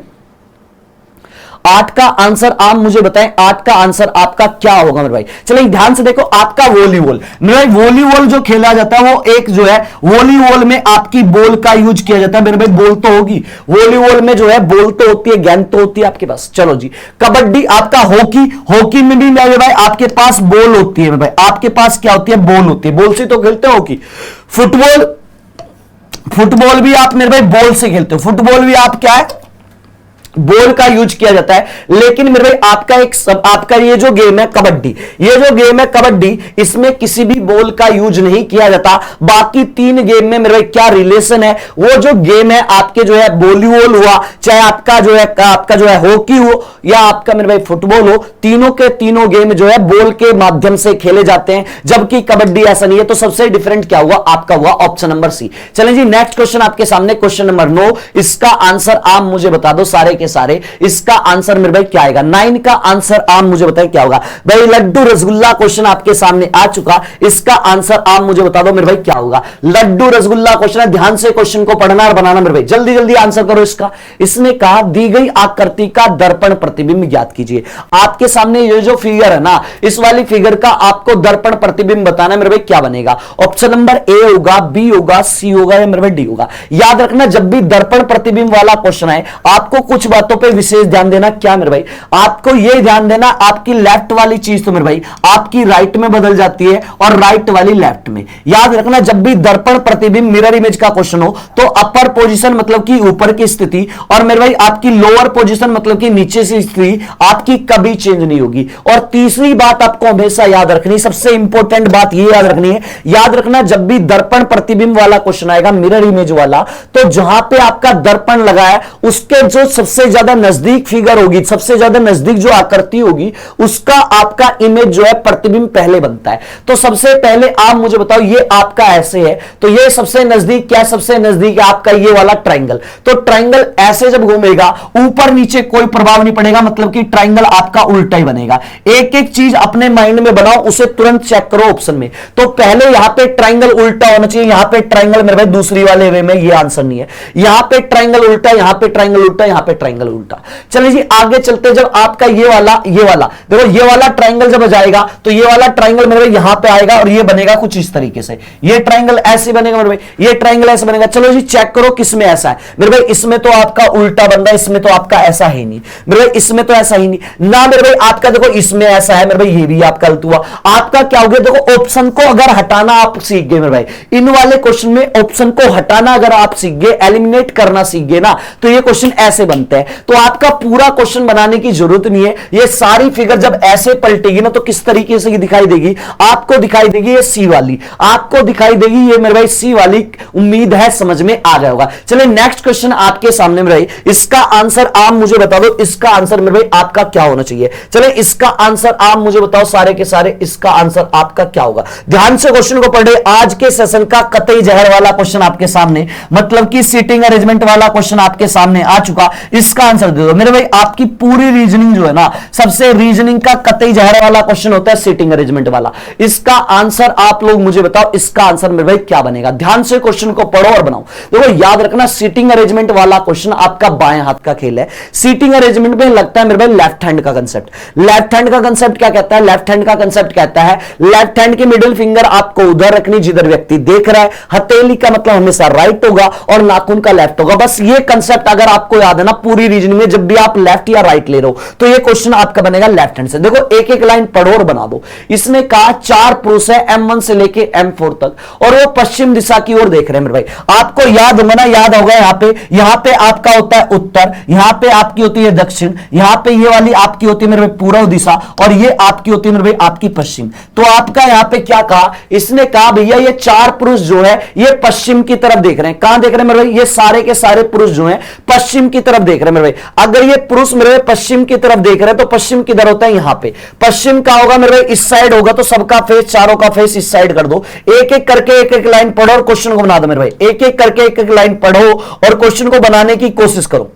8 का आंसर आप मुझे बताएं, 8 का आंसर आपका क्या होगा मेरे भाई? चलिए ध्यान से देखो, आपका वॉलीबॉल। मेरे भाई वॉलीबॉल जो खेला जाता है वो एक जो है वॉलीबॉल में आपकी बॉल का यूज किया जाता है मेरे भाई। बॉल तो होगी वॉलीबॉल में, जो है बॉल तो होती है, गेंद तो होती है आपके पास। चलो जी, कबड्डी आपका हॉकी, हॉकी में भी मेरे भाई आपके पास बॉल होती है मेरे भाई, आपके पास क्या होती है? बॉल होती है, बॉल से तो खेलते हो हॉकी। फुटबॉल, फुटबॉल भी आप मेरे भाई बॉल से खेलते हो, फुटबॉल भी आप क्या है? बॉल का यूज किया जाता है। लेकिन मेरे भाई आपका ये जो गेम है कबड्डी, ये जो गेम है कबड्डी, इसमें किसी भी बॉल का यूज नहीं किया जाता। बाकी 3 गेम में मेरे भाई क्या रिलेशन है? वो जो गेम है आपके जो है वॉलीबॉल हुआ, चाहे आपका जो है हॉकी हो या आपका मेरे भाई फुटबॉल हो, तीनों के तीनों गेम जो है बॉल के माध्यम से खेले जाते हैं, जबकि कबड्डी ऐसा नहीं है। तो सबसे डिफरेंट क्या हुआ? आपका हुआ ऑप्शन नंबर सी। चलें जी नेक्स्ट क्वेश्चन आपके सामने, क्वेश्चन नंबर 9। इसका आंसर आप मुझे बता दो सारे के सारे। इसका आंसर मेरे भाई क्या आएगा? 9 का आंसर आप मुझे बताएं क्या होगा? भाई लड्डू रसगुल्ला क्वेश्चन आपके सामने आ चुका, इसका आंसर आप मुझे बता दो मेरे भाई क्या होगा? लड्डू रसगुल्ला क्वेश्चन है, ध्यान से क्वेश्चन को पढ़ना और बनाना मेरे भाई, जल्दी जल्दी आंसर करो इसका। इसने कहा दी गई आकृति का दर्पण प्रतिबिंब ज्ञात कीजिए। आपके सामने ये जो फिगर है ना, इस वाली फिगर का आपको दर्पण प्रतिबिंब बताना है मेरे भाई, क्या बनेगा? ऑप्शन नंबर ए होगा, बी होगा, सी होगा या मेरे भाई डी होगा? याद रखना जब भी दर्पण प्रतिबिंब वाला क्वेश्चन है, आपको कुछ बातों पे विशेष ध्यान देना। क्या मेरे भाई? आपको यह ध्यान देना, आपकी लेफ्ट वाली चीज तो मेरे भाई आपकी राइट में बदल जाती है और राइट वाली लेफ्ट में। याद रखना जब भी दर्पण प्रतिबिंब मिरर इमेज का क्वेश्चन हो तो अपर पोजीशन मतलब कि ऊपर की स्थिति, और मेरे भाई आपकी लोअर पोजीशन मतलब कि नीचे से स्थिति आपकी कभी चेंज नहीं होगी। और तीसरी बात आपको हमेशा याद रखनी, सबसे इंपॉर्टेंट बात यह याद रखनी है, याद रखना जब भी दर्पण प्रतिबिंब वाला क्वेश्चन आएगा, मिरर इमेज वाला, तो जहां पे आपका दर्पण लगा है उसके जो सबसे ज्यादा नजदीक फिगर होगी, सबसे ज्यादा नजदीक जो आकृति होगी, उसका आपका इमेज जो है प्रतिबिंब पहले बनता है। तो सबसे पहले आप मुझे बताओ, ये आपका ऐसे है तो ये सबसे नजदीक क्या? सबसे नजदीक है आपका ये वाला ट्राइंगल। तो ट्राइंगल ऐसे जब घूमेगा ऊपर नीचे कोई प्रभाव नहीं पड़ेगा, मतलब कि ट्राइंगल आपका उल्टा ही बनेगा। एक एक चीज अपने माइंड में बनाओ, उसे तुरंत चेक करो ऑप्शन में। तो पहले यहां पे ट्राइंगल उल्टा होना चाहिए, यहां पे ट्राइंगल मेरे भाई दूसरी वाले वे में, ये आंसर नहीं है। यहां पे ट्राइंगल उल्टा, यहां पे ट्राइंगल उल्टा, यहां पे ट्राइंगल उल्टा। चलिए जी आगे चलते, जब आपका ये वाला देखो ये वाला ट्राइंगल जब जाएगा तो ये वाला ट्राइंगल मेरे भाई यहां पे आएगा और ये बनेगा कुछ इस तरीके से, ये ट्राइंगल ऐसे बनेगा मेरे भाई, ये ट्राइंगल ऐसे बनेगा। चलो जी चेक करो किसमें ऐसा है मेरे भाई, इसमें तो आपका उल्टा बन रहा है, इसमें तो आपका ऐसा है नहीं मेरे भाई, इसमें तो ऐसा ही नहीं ना मेरे भाई। आपका देखो इसमें ऐसा है मेरे भाई, ये भी आपका गलत हुआ। आपका क्या हो गया? देखो ऑप्शन को अगर हटाना आप सीख गए मेरे भाई, इन वाले क्वेश्चन में ऑप्शन को हटाना अगर आप सीख गए, एलिमिनेट करना सीख गए ना, तो ये क्वेश्चन ऐसे बनते हैं। तो आपका पूरा क्वेश्चन बनाने की जरूरत नहीं है, ये सारी फिगर जब ऐसे पलटेगी ना तो किस तरीके से दिखाई देगी? आपको दिखाई देगी ये सी वाली, आपको दिखाई देगी ये मेरे भाई सी वाली। उम्मीद है समझ में आ गया होगा। चलिए नेक्स्ट क्वेश्चन आपके सामने मेरे भाई, इसका आंसर आप मुझे बता दो, इसका आंसर मेरे भाई आपका क्या होना चाहिए? चलिए इसका आंसर आप मुझे बताओ सारे के सारे, इसका आंसर आपका क्या होगा? ध्यान से क्वेश्चन को पढ़े, आज के सेशन का कतई जहर वाला क्वेश्चन आपके सामने, मतलब कि सीटिंग अरेंजमेंट वाला क्वेश्चन आपके सामने आ चुका। इसका आंसर दे दो मेरे भाई। आपकी पूरी रीजनिंग जो है ना, सबसे रीजनिंग का कतई जहर वाला क्वेश्चन होता है सीटिंग अरेंजमेंट वाला। इसका आंसर आप लोग मुझे बताओ, इसका आंसर मेरे भाई क्या बनेगा? ध्यान से क्वेश्चन को पढ़ो और बनाओ। देखो याद रखना सीटिंग अरेंजमेंट वाला क्वेश्चन आपका बाएं हाथ का खेल है। सीटिंग अरेंजमेंट में लगता है मेरे भाई लेफ्ट हैंड का कंसेप्ट। लेफ्ट हैंड का कंसेप्ट क्या कहता है? लेफ्ट हैंड का कंसेप्ट कहता है लेफ्ट हैंड की मिडिल फिंगर आपको उधर रखनी जिधर व्यक्ति देख रहा है, हथेली का मतलब हमेशा राइट होगा और नाखून का लेफ्ट होगा। बस ये कंसेप्ट अगर आपको याद है ना, पूरी रीजनिंग में जब भी आप लेफ्ट या राइट ले रहे हो तो ये क्वेश्चन आपका बनेगा लेफ्ट हैंड से। देखो एक एक लाइन पढ़ो और बना दो। इसने कहा 4 पुरुष है M1 से लेके M4 तक और वो पश्चिम दिशा की ओर देख रहे हैं मेरे भाई। आपको याद होगा ना, याद होगा यहां पे आपका होता है उत्तर, यहां पे आपकी होती है दक्षिण, यहां पे ये वाली आपकी होती है मेरे भाई पूर्व दिशा और ये आपकी होती है मेरे भाई आपकी पश्चिम। तो आपका यहां पे क्या कहा? इसने कहा भैया ये 4 पुरुष जो है ये पश्चिम की तरफ देख रहे हैं। कहां देख रहे हैं मेरे भाई? ये सारे के सारे पुरुष जो हैं पश्चिम की तरफ देख रहे हैं मेरे भाई। अगर ये पुरुष मेरे भाई पश्चिम की तरफ देख रहे हैं तो पश्चिम किधर होता है? यहां पे। पश्चिम का होगा मेरे भाई इस साइड होगा, तो सबका फेस, चारों का फेस इस साइड कर दो। एक एक करके एक एक लाइन पढ़ो और क्वेश्चन को बना दो मेरे भाई। एक एक करके एक एक लाइन पढ़ो और क्वेश्चन को बनाने की कोशिश करो।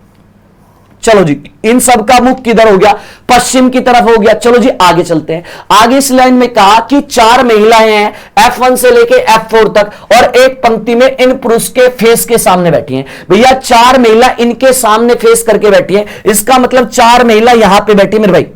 चलो जी, इन सब का मुख किधर हो गया, पश्चिम की तरफ हो गया। चलो जी आगे चलते हैं। आगे इस लाइन में कहा कि 4 महिलाएं हैं F1 से लेके F4 तक, और एक पंक्ति में इन पुरुष के फेस के सामने बैठी हैं। भैया 4 महिला इनके सामने फेस करके बैठी है, इसका मतलब 4 महिला यहां पे बैठी मेरे भाई,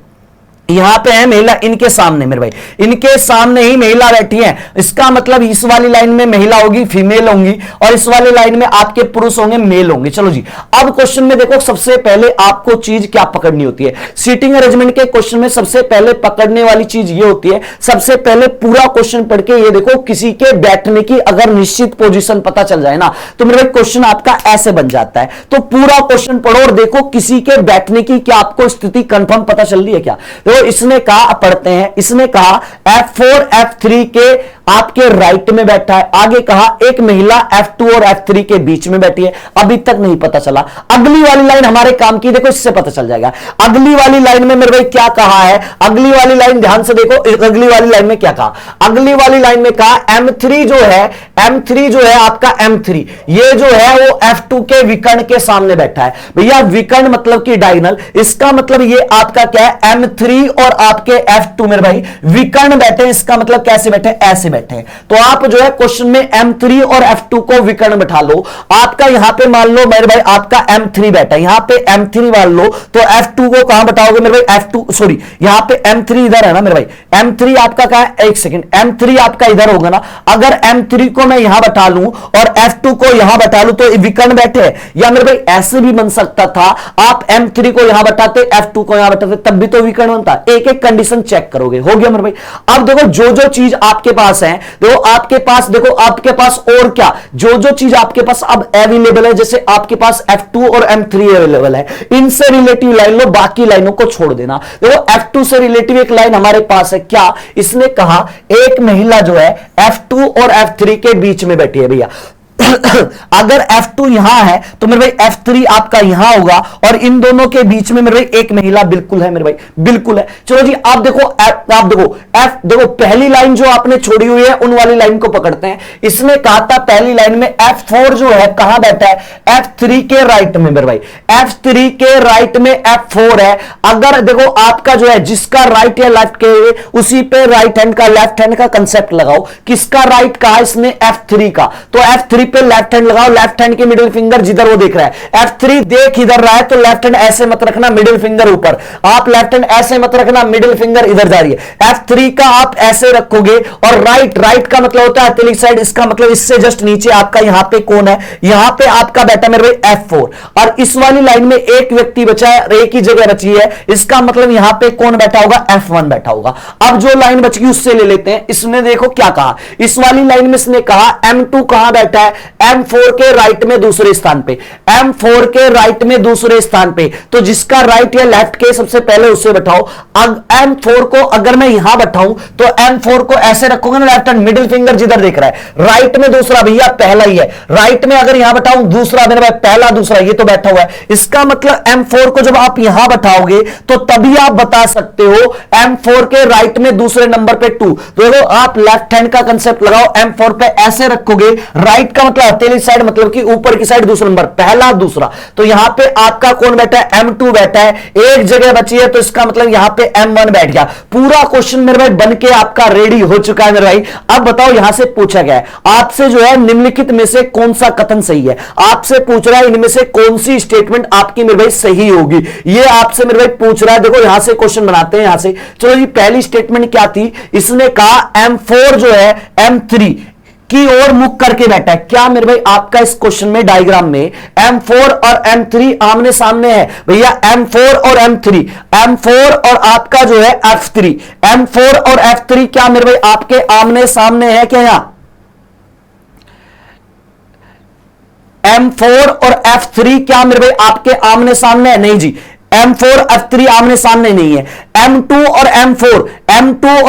यहां पे है महिला इनके सामने मेरे भाई, इनके सामने ही महिला बैठी है। इसका मतलब इस वाली लाइन में महिला होगी, फीमेल होंगी, और इस वाली लाइन में आपके पुरुष होंगे, मेल होंगे। चलो जी, अब क्वेश्चन में देखो सबसे पहले आपको चीज क्या पकड़नी होती है। सीटिंग अरेंजमेंट के क्वेश्चन में सबसे पहले पकड़ने वाली चीज ये होती है, सबसे पहले पूरा क्वेश्चन पढ़ के ये देखो, किसी के बैठने की अगर निश्चित पोजीशन पता चल जाए ना, तो मेरे भाई क्वेश्चन आपका ऐसे बन जाता है। तो पूरा क्वेश्चन पढ़ो और देखो किसी के बैठने की क्या आपको स्थिति कंफर्म पता चल रही है क्या। तो इसने कहा, पढ़ते हैं, इसने कहा F4 F3 के आपके राइट में बैठा है। आगे कहा एक महिला F2 और F3 के बीच में बैठी है। अभी तक नहीं पता चला। अगली वाली लाइन हमारे काम की, देखो इससे पता चल जाएगा। अगली वाली लाइन में मेरे भाई क्या कहा है, अगली वाली लाइन ध्यान से देखो, अगली वाली लाइन में क्या कहा। अगली वाली लाइन में कहा M3 जो है, M3 जो है आपका M3, ये जो है वो F2 के विकर्ण के सामने बैठा है। भैया विकर्ण मतलब कि डायगोनल, इसका मतलब ये आपका क्या है, M3 और आपके F2 मेरे भाई विकर्ण बैठे। इसका मतलब कैसे बैठे, ऐसे बैठे। तो आप जो है क्वेश्चन में M3 और F2 को विकर्ण बैठा लो। आपका यहां पे मान लो मेरे भाई आपका M3 बैठा है, यहां पे M3 मान लो, तो F2 को कहां बैठाओगे मेरे भाई, F2 सॉरी यहां पे M3 इधर है ना मेरे भाई, M3 आपका क्या है, एक सेकंड, M3 आपका इधर होगा ना। अगर M3 को मैं यहां बैठा लूं और F2 को यहां बैठा लूं तो विकर्ण बैठे हैं। या मेरे भाई ऐसे भी बन सकता था, आप M3 को यहां बैठाते, F2 को यहां बैठाते, तब भी तो विकर्ण बनता। एक एक कंडीशन चेक करोगे, हो गया मेरे भाई। अब देखो जो जो चीज आपके पास है, देखो आपके पास, देखो आपके पास और क्या, जो जो चीज आपके पास अब अवेलेबल है, जैसे आपके पास F2 और M3 अवेलेबल है, इनसे रिलेटिव लाइन लो, बाकी लाइनों को छोड़ देना। देखो F2 से रिलेटिव एक लाइन हमारे पास है, क्या, इसने कहा एक महिला जो है F2 और F3 के बीच में बैठी है। भैया अगर F2 यहां है तो मेरे भाई F3 आपका यहां होगा, और इन दोनों के बीच में मेरे भाई एक महिला बिल्कुल है मेरे भाई, बिल्कुल है। चलो जी आप देखो, आप देखो देखो पहली लाइन जो आपने छोड़ी हुई है उन वाली लाइन को पकड़ते हैं। इसने कहा था पहली लाइन में F4 जो है कहां बैठा है, F3 के राइट में मेरे भाई, F3 के राइट में F4 है। अगर देखो आपका जो है जिसका राइट या लेफ्ट के उसी पे राइट हैंड का लेफ्ट हैंड का कंसेप्ट लगाओ। किसका राइट कहा इसने, F3 का, तो F3 पे लेफ्ट हैंड लगाओ, लेफ्ट हैंड की मिडिल फिंगर जिधर वो देख रहा है, F3 देख इधर रहा है तो लेफ्ट हैंड ऐसे मत रखना, मिडिल फिंगर ऊपर, आप लेफ्ट हैंड ऐसे मत रखना, मिडिल फिंगर इधर जा रही है। F3 का आप ऐसे रखोगे, और राइट का मतलब होता है अतिरिक्त साइड, इसका मतलब इससे जस्ट नीचे आपका यहां पे कौन है, यहां पे आपका बैठा मेरे भाई F4, और इस वाली लाइन में एक व्यक्ति बचा है, एक ही जगह बची है, इसका मतलब यहां पे कौन बैठा होगा, F1 बैठा होगा। अब जो लाइन बच गई उससे ले लेते हैं। इसने देखो क्या कहा, इस वाली लाइन में इसने कहा M2 कहां बैठा है, M4 के राइट में दूसरे स्थान पे, M4 के राइट में दूसरे स्थान पे, तो जिसका राइट या लेफ्ट के सबसे पहले उसे बैठाओ। M4 को अगर मैं यहां बैठाऊं तो M4 को ऐसे रखूंगा ना, लेफ्ट हैंड मिडिल फिंगर जिधर देख रहा है, राइट में दूसरा, भैया पहला ही है, राइट में अगर यहां बैठाऊं दूसरा, मेरे भाई पहला दूसरा ये तो बैठा हुआ है। इसका मतलब M4 को जब आप यहां बैठाओगे तो तभी आप बता सकते हो M4 के राइट में दूसरे नंबर पे 2। तो देखो आप लेफ्ट हैंड का कंसेप्ट लगाओ, M4 पे ऐसे रखोगे, राइट का मतलब अतिरिक्त साइड, मतलब कि ऊपर की साइड दूसरा नंबर, पहला दूसरा, तो यहां पे आपका कौन बैठा है, M2 बैठा है। एक जगह बची है तो इसका मतलब यहां पे M1 बैठ गया। पूरा क्वेश्चन मेरे भाई बन के आपका रेडी हो चुका है मेरे भाई। अब बताओ यहां से पूछा गया है आपसे जो है निम्नलिखित में से कौन सा कथन सही है, आपसे पूछ रहा है इनमें से कौन सी स्टेटमेंट आपकी मेरे भाई सही होगी, ये आपसे मेरे भाई पूछ रहा है। देखो यहां से क्वेश्चन बनाते हैं, यहां से चलो जी। पहली स्टेटमेंट क्या थी, इसने कहा M4 जो है M3 की ओर मुख करके बैठा है। क्या मेरे भाई आपका इस क्वेश्चन में डायग्राम में M4 और M3 आमने सामने है, भैया M4 और M3, M4 और आपका जो है F3, M4 और F3 क्या मेरे भाई आपके आमने सामने है क्या, यहां M4 और F3 क्या मेरे भाई आपके आमने सामने है, नहीं जी। M4 F3 आमने सामने नहीं है। M2 और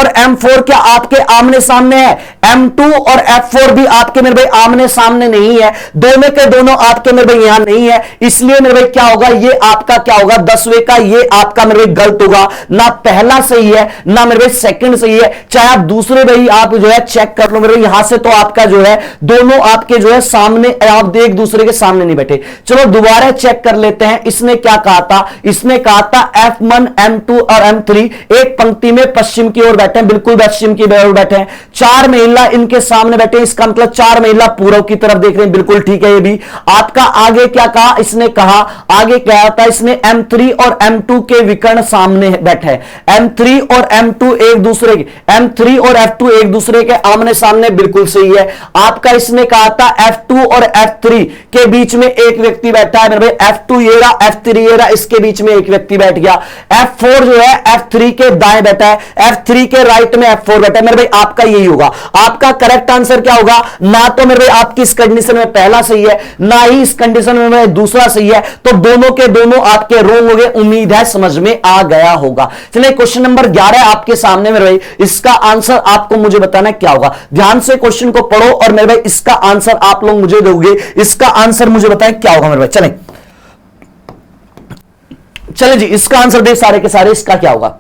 M4 क्या आपके आमने सामने है? M2 और F4 भी आपके मेरे भाई आमने सामने नहीं है, दोनों के दोनों आपके मेरे भाई यहां नहीं है। इसलिए मेरे भाई क्या होगा, ये आपका क्या होगा 10वें का, ये आपका मेरे भाई गलत होगा। ना पहला सही है ना मेरे भाई सेकंड सही है। चाहे आप दूसरे भाई आप जो है चेक कर लो मेरे भाई, यहां से तो आपका जो है दोनों आपके जो है सामने, आप एक दूसरे के सामने नहीं बैठे। चलो दोबारा चेक कर लेते हैं। इसने क्या कहा था? इसने कहा था F1 M2 और M3 एक पंक्ति में पश्चिम की ओर बैठे हैं, बिल्कुल पश्चिम की ओर बैठे हैं। 4 महिला इनके सामने बैठे, इसका मतलब 4 महिला पूर्व की तरफ देख रहे हैं, बिल्कुल ठीक है। ये भी आपका आगे क्या कहा? इसने कहा आगे क्या था? इसने M3 और M2 के विकर्ण सामने बैठे हैं। M3 और M2 एक दूसरे के, M3 और F2 एक दूसरे के आमने सामने, बिल्कुल सही है। आपका इसने कहा था F2 और F3 के बीच में एक व्यक्ति बैठा है मेरे भाई, F2 ये रहा, F3 ये रहा, इसके बीच में एक व्यक्ति बैठ गया। F4 जो है F3 के दाएं बैठा है, F3 के राइट में F4 बैठा है। मेरे भाई आपका यही होगा। आपका करेक्ट आंसर क्या होगा? ना तो मेरे भाई आपकी इस कंडीशन में पहला सही है, ना ही इस कंडीशन में मेरे दूसरा सही है, तो दोनों के दोनों आपके रोंग हो गए। उम्मीद है समझ में आ गया होगा। चलिए क्वेश्चन नंबर 11 आपके सामने मेरे भाई, इसका आंसर आपको मुझे बताना है क्या होगा। ध्यान से क्वेश्चन को पढ़ो और मेरे भाई इसका आंसर आप लोग मुझे दोगे। इसका आंसर मुझे बताएं क्या होगा मेरे भाई। चले जी, इसका आंसर दे सारे के सारे, इसका क्या होगा?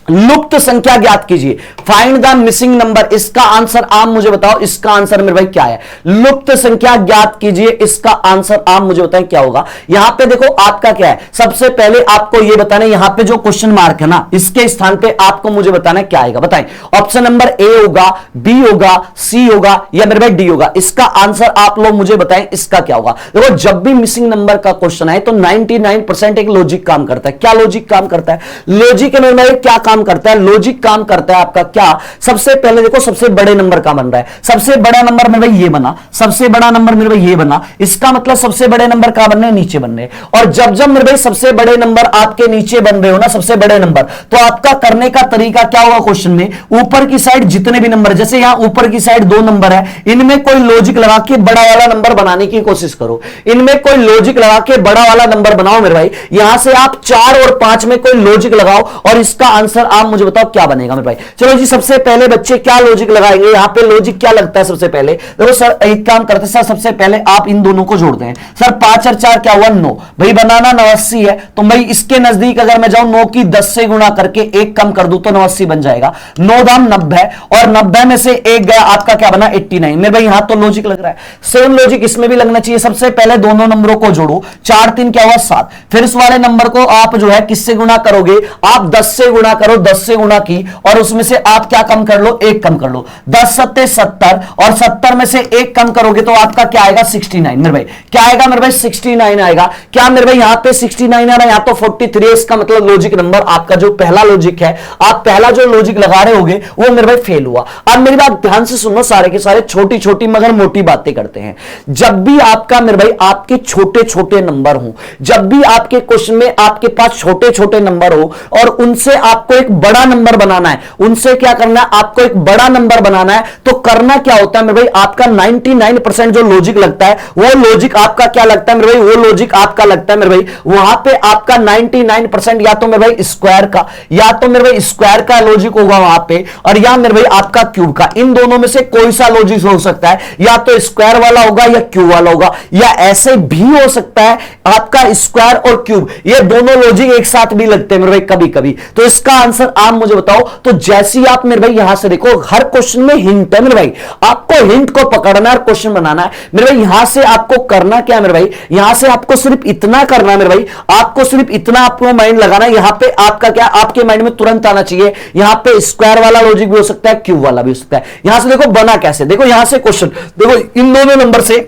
लुप्त संख्या ज्ञात कीजिए, फाइंड द मिसिंग नंबर। इसका आंसर आप मुझे बताओ, इसका आंसर मेरे भाई क्या है? लुप्त संख्या ज्ञात कीजिए, इसका आंसर आप मुझे बताएं क्या होगा। यहां पे देखो आपका क्या है, सबसे पहले आपको यह बताना है, यहां पे जो क्वेश्चन मार्क है ना, इसके स्थान पे आपको मुझे बताना है क्या आएगा। बताएं, ऑप्शन नंबर ए होगा, बी होगा, सी होगा या मेरे भाई डी होगा। इसका आंसर आप लोग मुझे बताएं, इसका क्या होगा। देखो जब भी मिसिंग नंबर का क्वेश्चन आए तो 99% एक लॉजिक काम करता है। क्या लॉजिक काम करता है? लॉजिक मेरे भाई क्या काम करता है? लॉजिक काम करता है आपका क्या? सबसे पहले देखो सबसे बड़े नंबर का बन रहा है, सबसे बड़ा नंबर मेरे भाई ये बना, सबसे बड़ा नंबर मेरे भाई ये बना। इसका मतलब सबसे बड़े नंबर कहां बन रहे हैं? नीचे बन रहे हैं। और जब जब मेरे भाई सबसे बड़े नंबर आपके नीचे बन रहे हो ना, सबसे बड़े नंबर, तो आपका करने का तरीका क्या होगा क्वेश्चन में? ऊपर की साइड जितने भी नंबर, जैसे यहां ऊपर की साइड 2 नंबर है, इनमें कोई लॉजिक लगा के बड़ा वाला नंबर बनाने की कोशिश करो। इनमें कोई लॉजिक लगा के बड़ा वाला नंबर बनाओ मेरे भाई। यहां से आप 4 और 5 में कोई लॉजिक लगाओ और इसका आंसर आप मुझे बताओ क्या बनेगा मेरे भाई। चलो जी, सबसे पहले बच्चे क्या लॉजिक लगाएंगे? यहां पे लॉजिक क्या लगता है सबसे पहले? देखो सर एक काम करते हैं सर, सबसे पहले आप इन दोनों को जोड़ते हैं। सर 5 और 4 क्या हुआ? 9। भाई बनाना 89 है, तो भाई इसके नजदीक अगर मैं जाऊं 9 की 10 से गुणा करके 1 कम कर दूं तो 89 बन जाएगा। 9 दाम 90 और 90 में से 1 गया, आपका क्या बना? 89। मेरे भाई यहां तो लॉजिक लग रहा है, सेम लॉजिक इसमें भी लगना चाहिए। सबसे पहले दोनों नंबरों को जोड़ो, 4 3 क्या हुआ? 7। फिर इस वाले नंबर को आप जो है किससे गुणा करोगे? आप 10 से गुणा करो, 10 से गुणा की और उसमें से आप क्या कम कर लो? 1 कम कर लो। 10 7 70 और 70 में से 1 कम करोगे तो आपका क्या आएगा? 69। मेरे भाई क्या आएगा? मेरे भाई 69 आएगा। क्या मेरे भाई यहां पे 69 आ रहा है, यहां तो 43 है। इसका मतलब लॉजिक नंबर आपका जो पहला लॉजिक है, आप पहला जो लॉजिक लगा रहे होगे वो मेरे भाई फेल हुआ। अब मेरी बात ध्यान से सुनो, सारे के सारे छोटी छोटी मगर मोटी बातें करते हैं। जब भी आपका मेरे भाई आपके छोटे छोटे नंबर हो, जब भी आपके क्वेश्चन में आपके पास छोटे छोटे नंबर हो और उनसे आपको एक बड़ा नंबर बनाना है, उनसे क्या करना है? आपको एक बड़ा नंबर बनाना है। तो करना क्या होता है मेरे भाई? आपका 99% जो लॉजिक लगता है वो लॉजिक आपका क्या लगता है मेरे भाई? वो लॉजिक आपका लगता है मेरे भाई, वहां पे आपका 99% या तो मेरे भाई स्क्वायर का, या तो मेरे भाई स्क्वायर का लॉजिक होगा वहां पे, और या मेरे भाई आपका क्यूब का। इन दोनों में से कोई सा लॉजिक हो सकता है, या तो स्क्वायर वाला होगा या क्यूब वाला होगा, या ऐसे भी हो सकता है आपका स्क्वायर और क्यूब, ये दोनों लॉजिक एक साथ भी लगते हैं मेरे भाई कभी कभी। तो इसका आंसर आप मुझे बताओ। तो जैसी आप मेरे भाई यहां से देखो, हर क्वेश्चन में हिंट है मेरे भाई, आपको हिंट को पकड़ना है और क्वेश्चन बनाना है मेरे भाई। यहां से आपको करना क्या है मेरे भाई? यहां से आपको सिर्फ इतना करना है मेरे भाई, आपको सिर्फ इतना आपको माइंड लगाना है। यहां पे आपका क्या, आपके माइंड में तुरंत आना चाहिए, यहां पे स्क्वायर वाला लॉजिक भी हो सकता है, क्यूब वाला भी हो सकता है। यहां से देखो बना कैसे, देखो यहां से क्वेश्चन देखो, इन दोनों नंबर से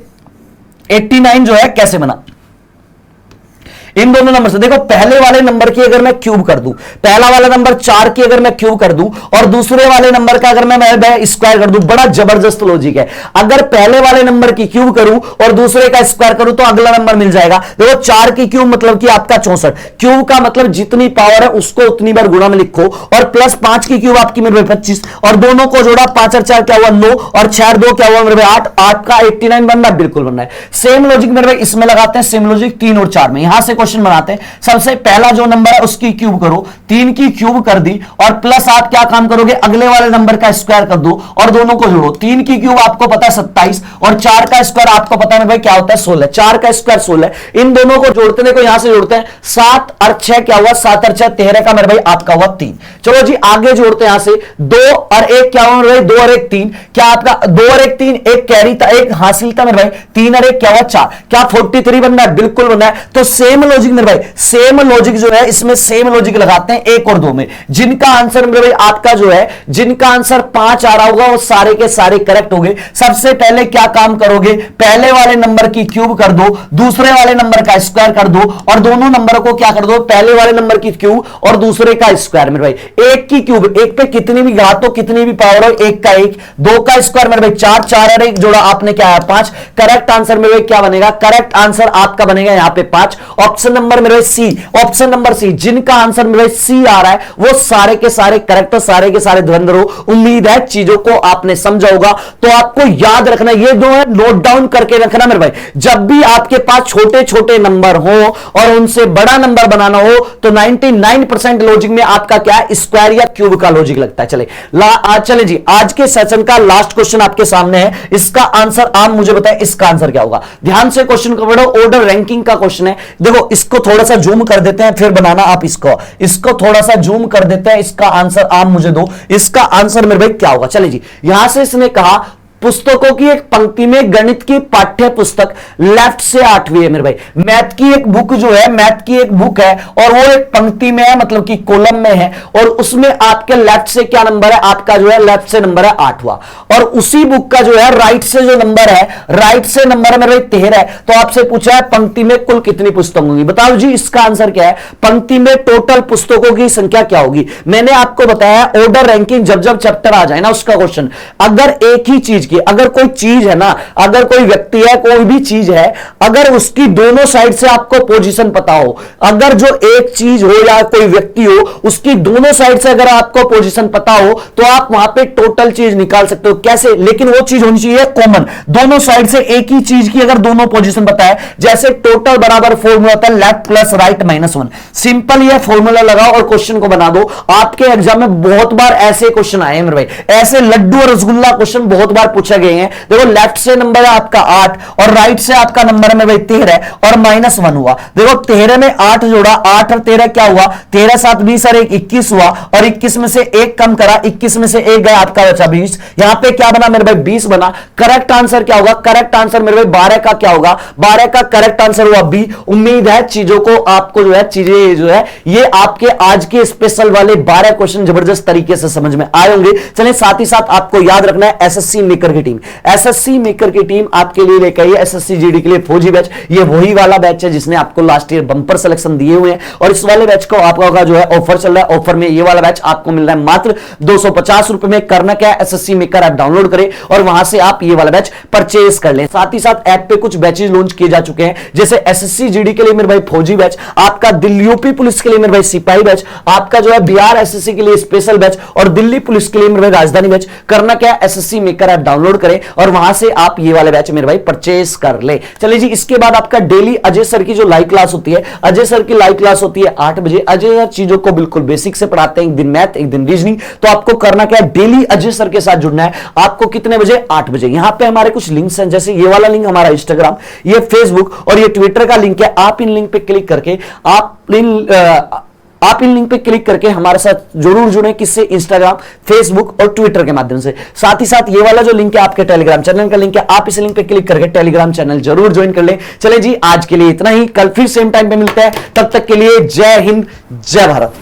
89 जो है कैसे बना, इन दोनों नंबर से। देखो पहले वाले नंबर की अगर मैं क्यूब कर दूं, पहला वाला नंबर 4 की अगर मैं क्यूब कर दूं और दूसरे वाले नंबर का अगर मैं स्क्वायर कर दूं, बड़ा जबरदस्त लॉजिक है। अगर पहले वाले नंबर की क्यूब करूं और दूसरे का स्क्वायर करूं तो अगला नंबर मिल जाएगा। देखो 4 की क्यूब मतलब कि आपका 64, क्यूब का मतलब जितनी पावर है उसको उतनी बार गुणा में लिखो, और प्लस 5 की क्यूब आपकी मेरे 25, और दोनों को जोड़ा 5 और 4 क्या हुआ 9, और 6 2 क्या हुआ मेरे 8, 8 का 89 बनना बिल्कुल बनना है। सेम लॉजिक मेरे इसमें लगाते हैं, सेम लॉजिक 3 और 4 में। यहां से क्वेश्चन बनाते हैं। सबसे पहला जो नंबर है उसकी क्यूब करो, 3 की क्यूब कर दी, और प्लस आप क्या काम करोगे, अगले वाले नंबर का स्क्वायर कर दो और दोनों को जोड़ो। 3 की क्यूब आपको पता है 27, और 4 का स्क्वायर आपको पता है भाई क्या होता है 16, 4 का स्क्वायर 16। इन दोनों को जोड़ते, देखो यहां से जोड़ते हैं, 7 और 6 क्या हुआ, 7 और 6 13 का मेरे भाई आपका हुआ 3। चलो जी आगे जोड़ते हैं, यहां से 2 और 1 क्या हुआ मेरे भाई, 2 और 1 3, क्या आपका 2 और 1 3, एक कैरी था, एक हासिल था मेरे भाई, 3 और 1 क्या हुआ 4, क्या 43 बन रहा है, बिल्कुल बन रहा है। तो सेम लॉजिक मेरे भाई, सेम लॉजिक जो है इसमें सेम लॉजिक लगाते हैं 1 और 2 में। जिनका आंसर मेरे भाई आपका जो है, जिनका आंसर 5 आ रहा होगा वो सारे के सारे करेक्ट होंगे। सबसे पहले क्या काम करोगे, पहले वाले नंबर की क्यूब कर दो, दूसरे वाले नंबर का स्क्वायर कर दो, और दोनों नंबर को क्या कर दो, पहले वाले नंबर की क्यूब और दूसरे का स्क्वायर मेरे भाई। 1 की क्यूब, 1 पे कितनी भी घात हो, कितनी भी पावर हो, 1 का 1, 2 का स्क्वायर मेरे भाई 4, 4 और 1 जोड़ा आपने क्या है 5। करेक्ट आंसर मेरे भाई क्या बनेगा, करेक्ट आंसर आपका बनेगा यहां पे 5। ऑप्शन नंबर मेरे भाई सी, ऑप्शन नंबर सी, जिनका आंसर मेरे भाई सी आ रहा है वो सारे के सारे करेक्ट, सारे के सारे धुरंधर हो। उम्मीद है चीजों को आपने समझा होगा। तो आपको याद रखना, ये जो है नोट डाउन करके रखना मेरे भाई, जब भी आपके पास छोटे छोटे नंबर हो और उनसे बड़ा नंबर बनाना हो तो 99% लॉजिक में आपका क्या है, स्क्वायर या क्यूब का लॉजिक लगता है। चले जी आज के सेशन का लास्ट क्वेश्चन आपके सामने है, इसका आंसर आप मुझे बताएं, इसका आंसर क्या होगा। ध्यान से क्वेश्चन को पढ़ो, ऑर्डर रैंकिंग का क्वेश्चन है। देखो इसको थोड़ा सा जूम कर देते हैं, फिर बनाना आप इसको थोड़ा सा जूम कर देते हैं, इसका आंसर आप मुझे दो, इसका आंसर मेरे भाई क्या होगा। चलिए जी यहां से इसने कहा पुस्तकों की एक पंक्ति में गणित की पाठ्य पुस्तक लेफ्ट से 8वीं है मेरे भाई। मैथ की एक बुक जो है, मैथ की एक बुक है और वो एक पंक्ति में है, मतलब कि कॉलम में है, और उसमें आपके लेफ्ट से क्या नंबर है, आपका जो है लेफ्ट से नंबर है 8वां, और उसी बुक का जो है राइट से जो नंबर है, राइट से नंबर है मेरे भाई 13 है। तो आपसे पूछा है पंक्ति में कुल कितनी पुस्तक होंगी, बताओ जी इसका आंसर क्या है। पंक्ति में टोटल पुस्तकों की संख्या क्या होगी। मैंने आपको बताया ऑर्डर रैंकिंग जब जब चैप्टर आ जाए ना उसका क्वेश्चन, अगर एक ही चीज, अगर कोई चीज है ना, अगर कोई व्यक्ति है, कोई भी चीज है, अगर उसकी दोनों साइड से आपको पोजीशन पता हो, अगर जो एक चीज हो या कोई व्यक्ति हो उसकी दोनों साइड से अगर आपको पोजीशन पता हो तो आप वहां पे टोटल चीज निकाल सकते हो। कैसे, लेकिन वो चीज होनी चाहिए कॉमन, दोनों साइड से एक ही चीज की अगर दोनों पोजीशन पता है। जैसे टोटल बराबर फॉर्मूला होता है left plus right minus 1। Simple ये फॉर्मूला लगाओ और क्वेश्चन को बना दो। आपके एग्जाम में बहुत बार ऐसे क्वेश्चन आए हैं मेरे भाई, ऐसे लड्डू और रसगुल्ला क्वेश्चन बहुत बार पूछा गए हैं। देखो लेफ्ट से नंबर है आपका 8 और राइट से आपका नंबर है भाई 13 और -1 हुआ। देखो 13 में 8 जोड़ा, 8 और 13 क्या हुआ, 13 7 20 और 1 21 हुआ, और 21 में से 1 कम करा, 21 में से 1 गया, आपका बचा 20। यहां पे क्या बना मेरे भाई 20 बना। करेक्ट आंसर क्या होगा, करेक्ट आंसर मेरे भाई 12 का क्या होगा, 12 का करेक्ट आंसर हुआ बी। उम्मीद है चीजों को आपको जो है, चीजें जो है ये आपके आज के स्पेशल वाले 12 क्वेश्चन जबरदस्त तरीके से समझ में आए होंगे। चलिए साथ ही साथ आपको याद रखना है एसएससी मेकर की टीम, एसएससी मेकर की टीम आपके लिए लेकर आई है एसएससी जीडी के लिए फौजी बैच। ये वही वाला बैच है जिसने आपको लास्ट ईयर बंपर सिलेक्शन दिए हुए हैं, और इस वाले बैच को आपका जो है ऑफर चल रहा है। ऑफर में ये वाला बैच आपको मिल रहा है मात्र 250 रुपए में। करना क्या है, एसएससी मेकर ऐप डाउनलोड करें और वहां से आप ये वाला बैच परचेज कर लें। साथ ही साथ ऐप पे कुछ बैचेज लॉन्च किए जा चुके हैं, जैसे एसएससी जीडी के लिए मेरे भाई फौजी बैच, आपका दिल्ली यूपी पुलिस के लिए मेरे भाई सिपाही बैच, आपका जो है बिहार एसएससी के लिए स्पेशल बैच, और दिल्ली पुलिस के लिए मेरे भाई राजधानी बैच। करना क्या है, एसएससी मेकर ऐप डाउनलोड करें और वहां से आप ये वाले बैच मेरे भाई परचेज कर ले। चलिए जी इसके बाद आपका डेली अजय सर की जो लाइव क्लास होती है, अजय सर की लाइव क्लास होती है 8 बजे। अजय सर चीजों को बिल्कुल बेसिक से पढ़ाते हैं, एक दिन मैथ एक दिन रीजनिंग। तो आपको करना क्या है, डेली अजय सर के साथ जुड़ना है। आपको कितने बजे, 8 बजे। यहां पे हमारे कुछ लिंक्स हैं, जैसे ये वाला लिंक हमारा इंस्टाग्राम, ये फेसबुक और ये ट्विटर का लिंक है। आप इन लिंक पे क्लिक करके आप इन लिंक पे क्लिक करके हमारे साथ जरूर जुड़े, किससे, इंस्टाग्राम फेसबुक और ट्विटर के माध्यम से। साथ ही साथ ये वाला जो लिंक है आपके टेलीग्राम चैनल का लिंक है, आप इस लिंक पे क्लिक करके टेलीग्राम चैनल जरूर ज्वाइन कर ले। चले जी आज के लिए इतना ही, कल फिर सेम टाइम पे मिलते हैं, तब तक के लिए जय हिंद जय भारत।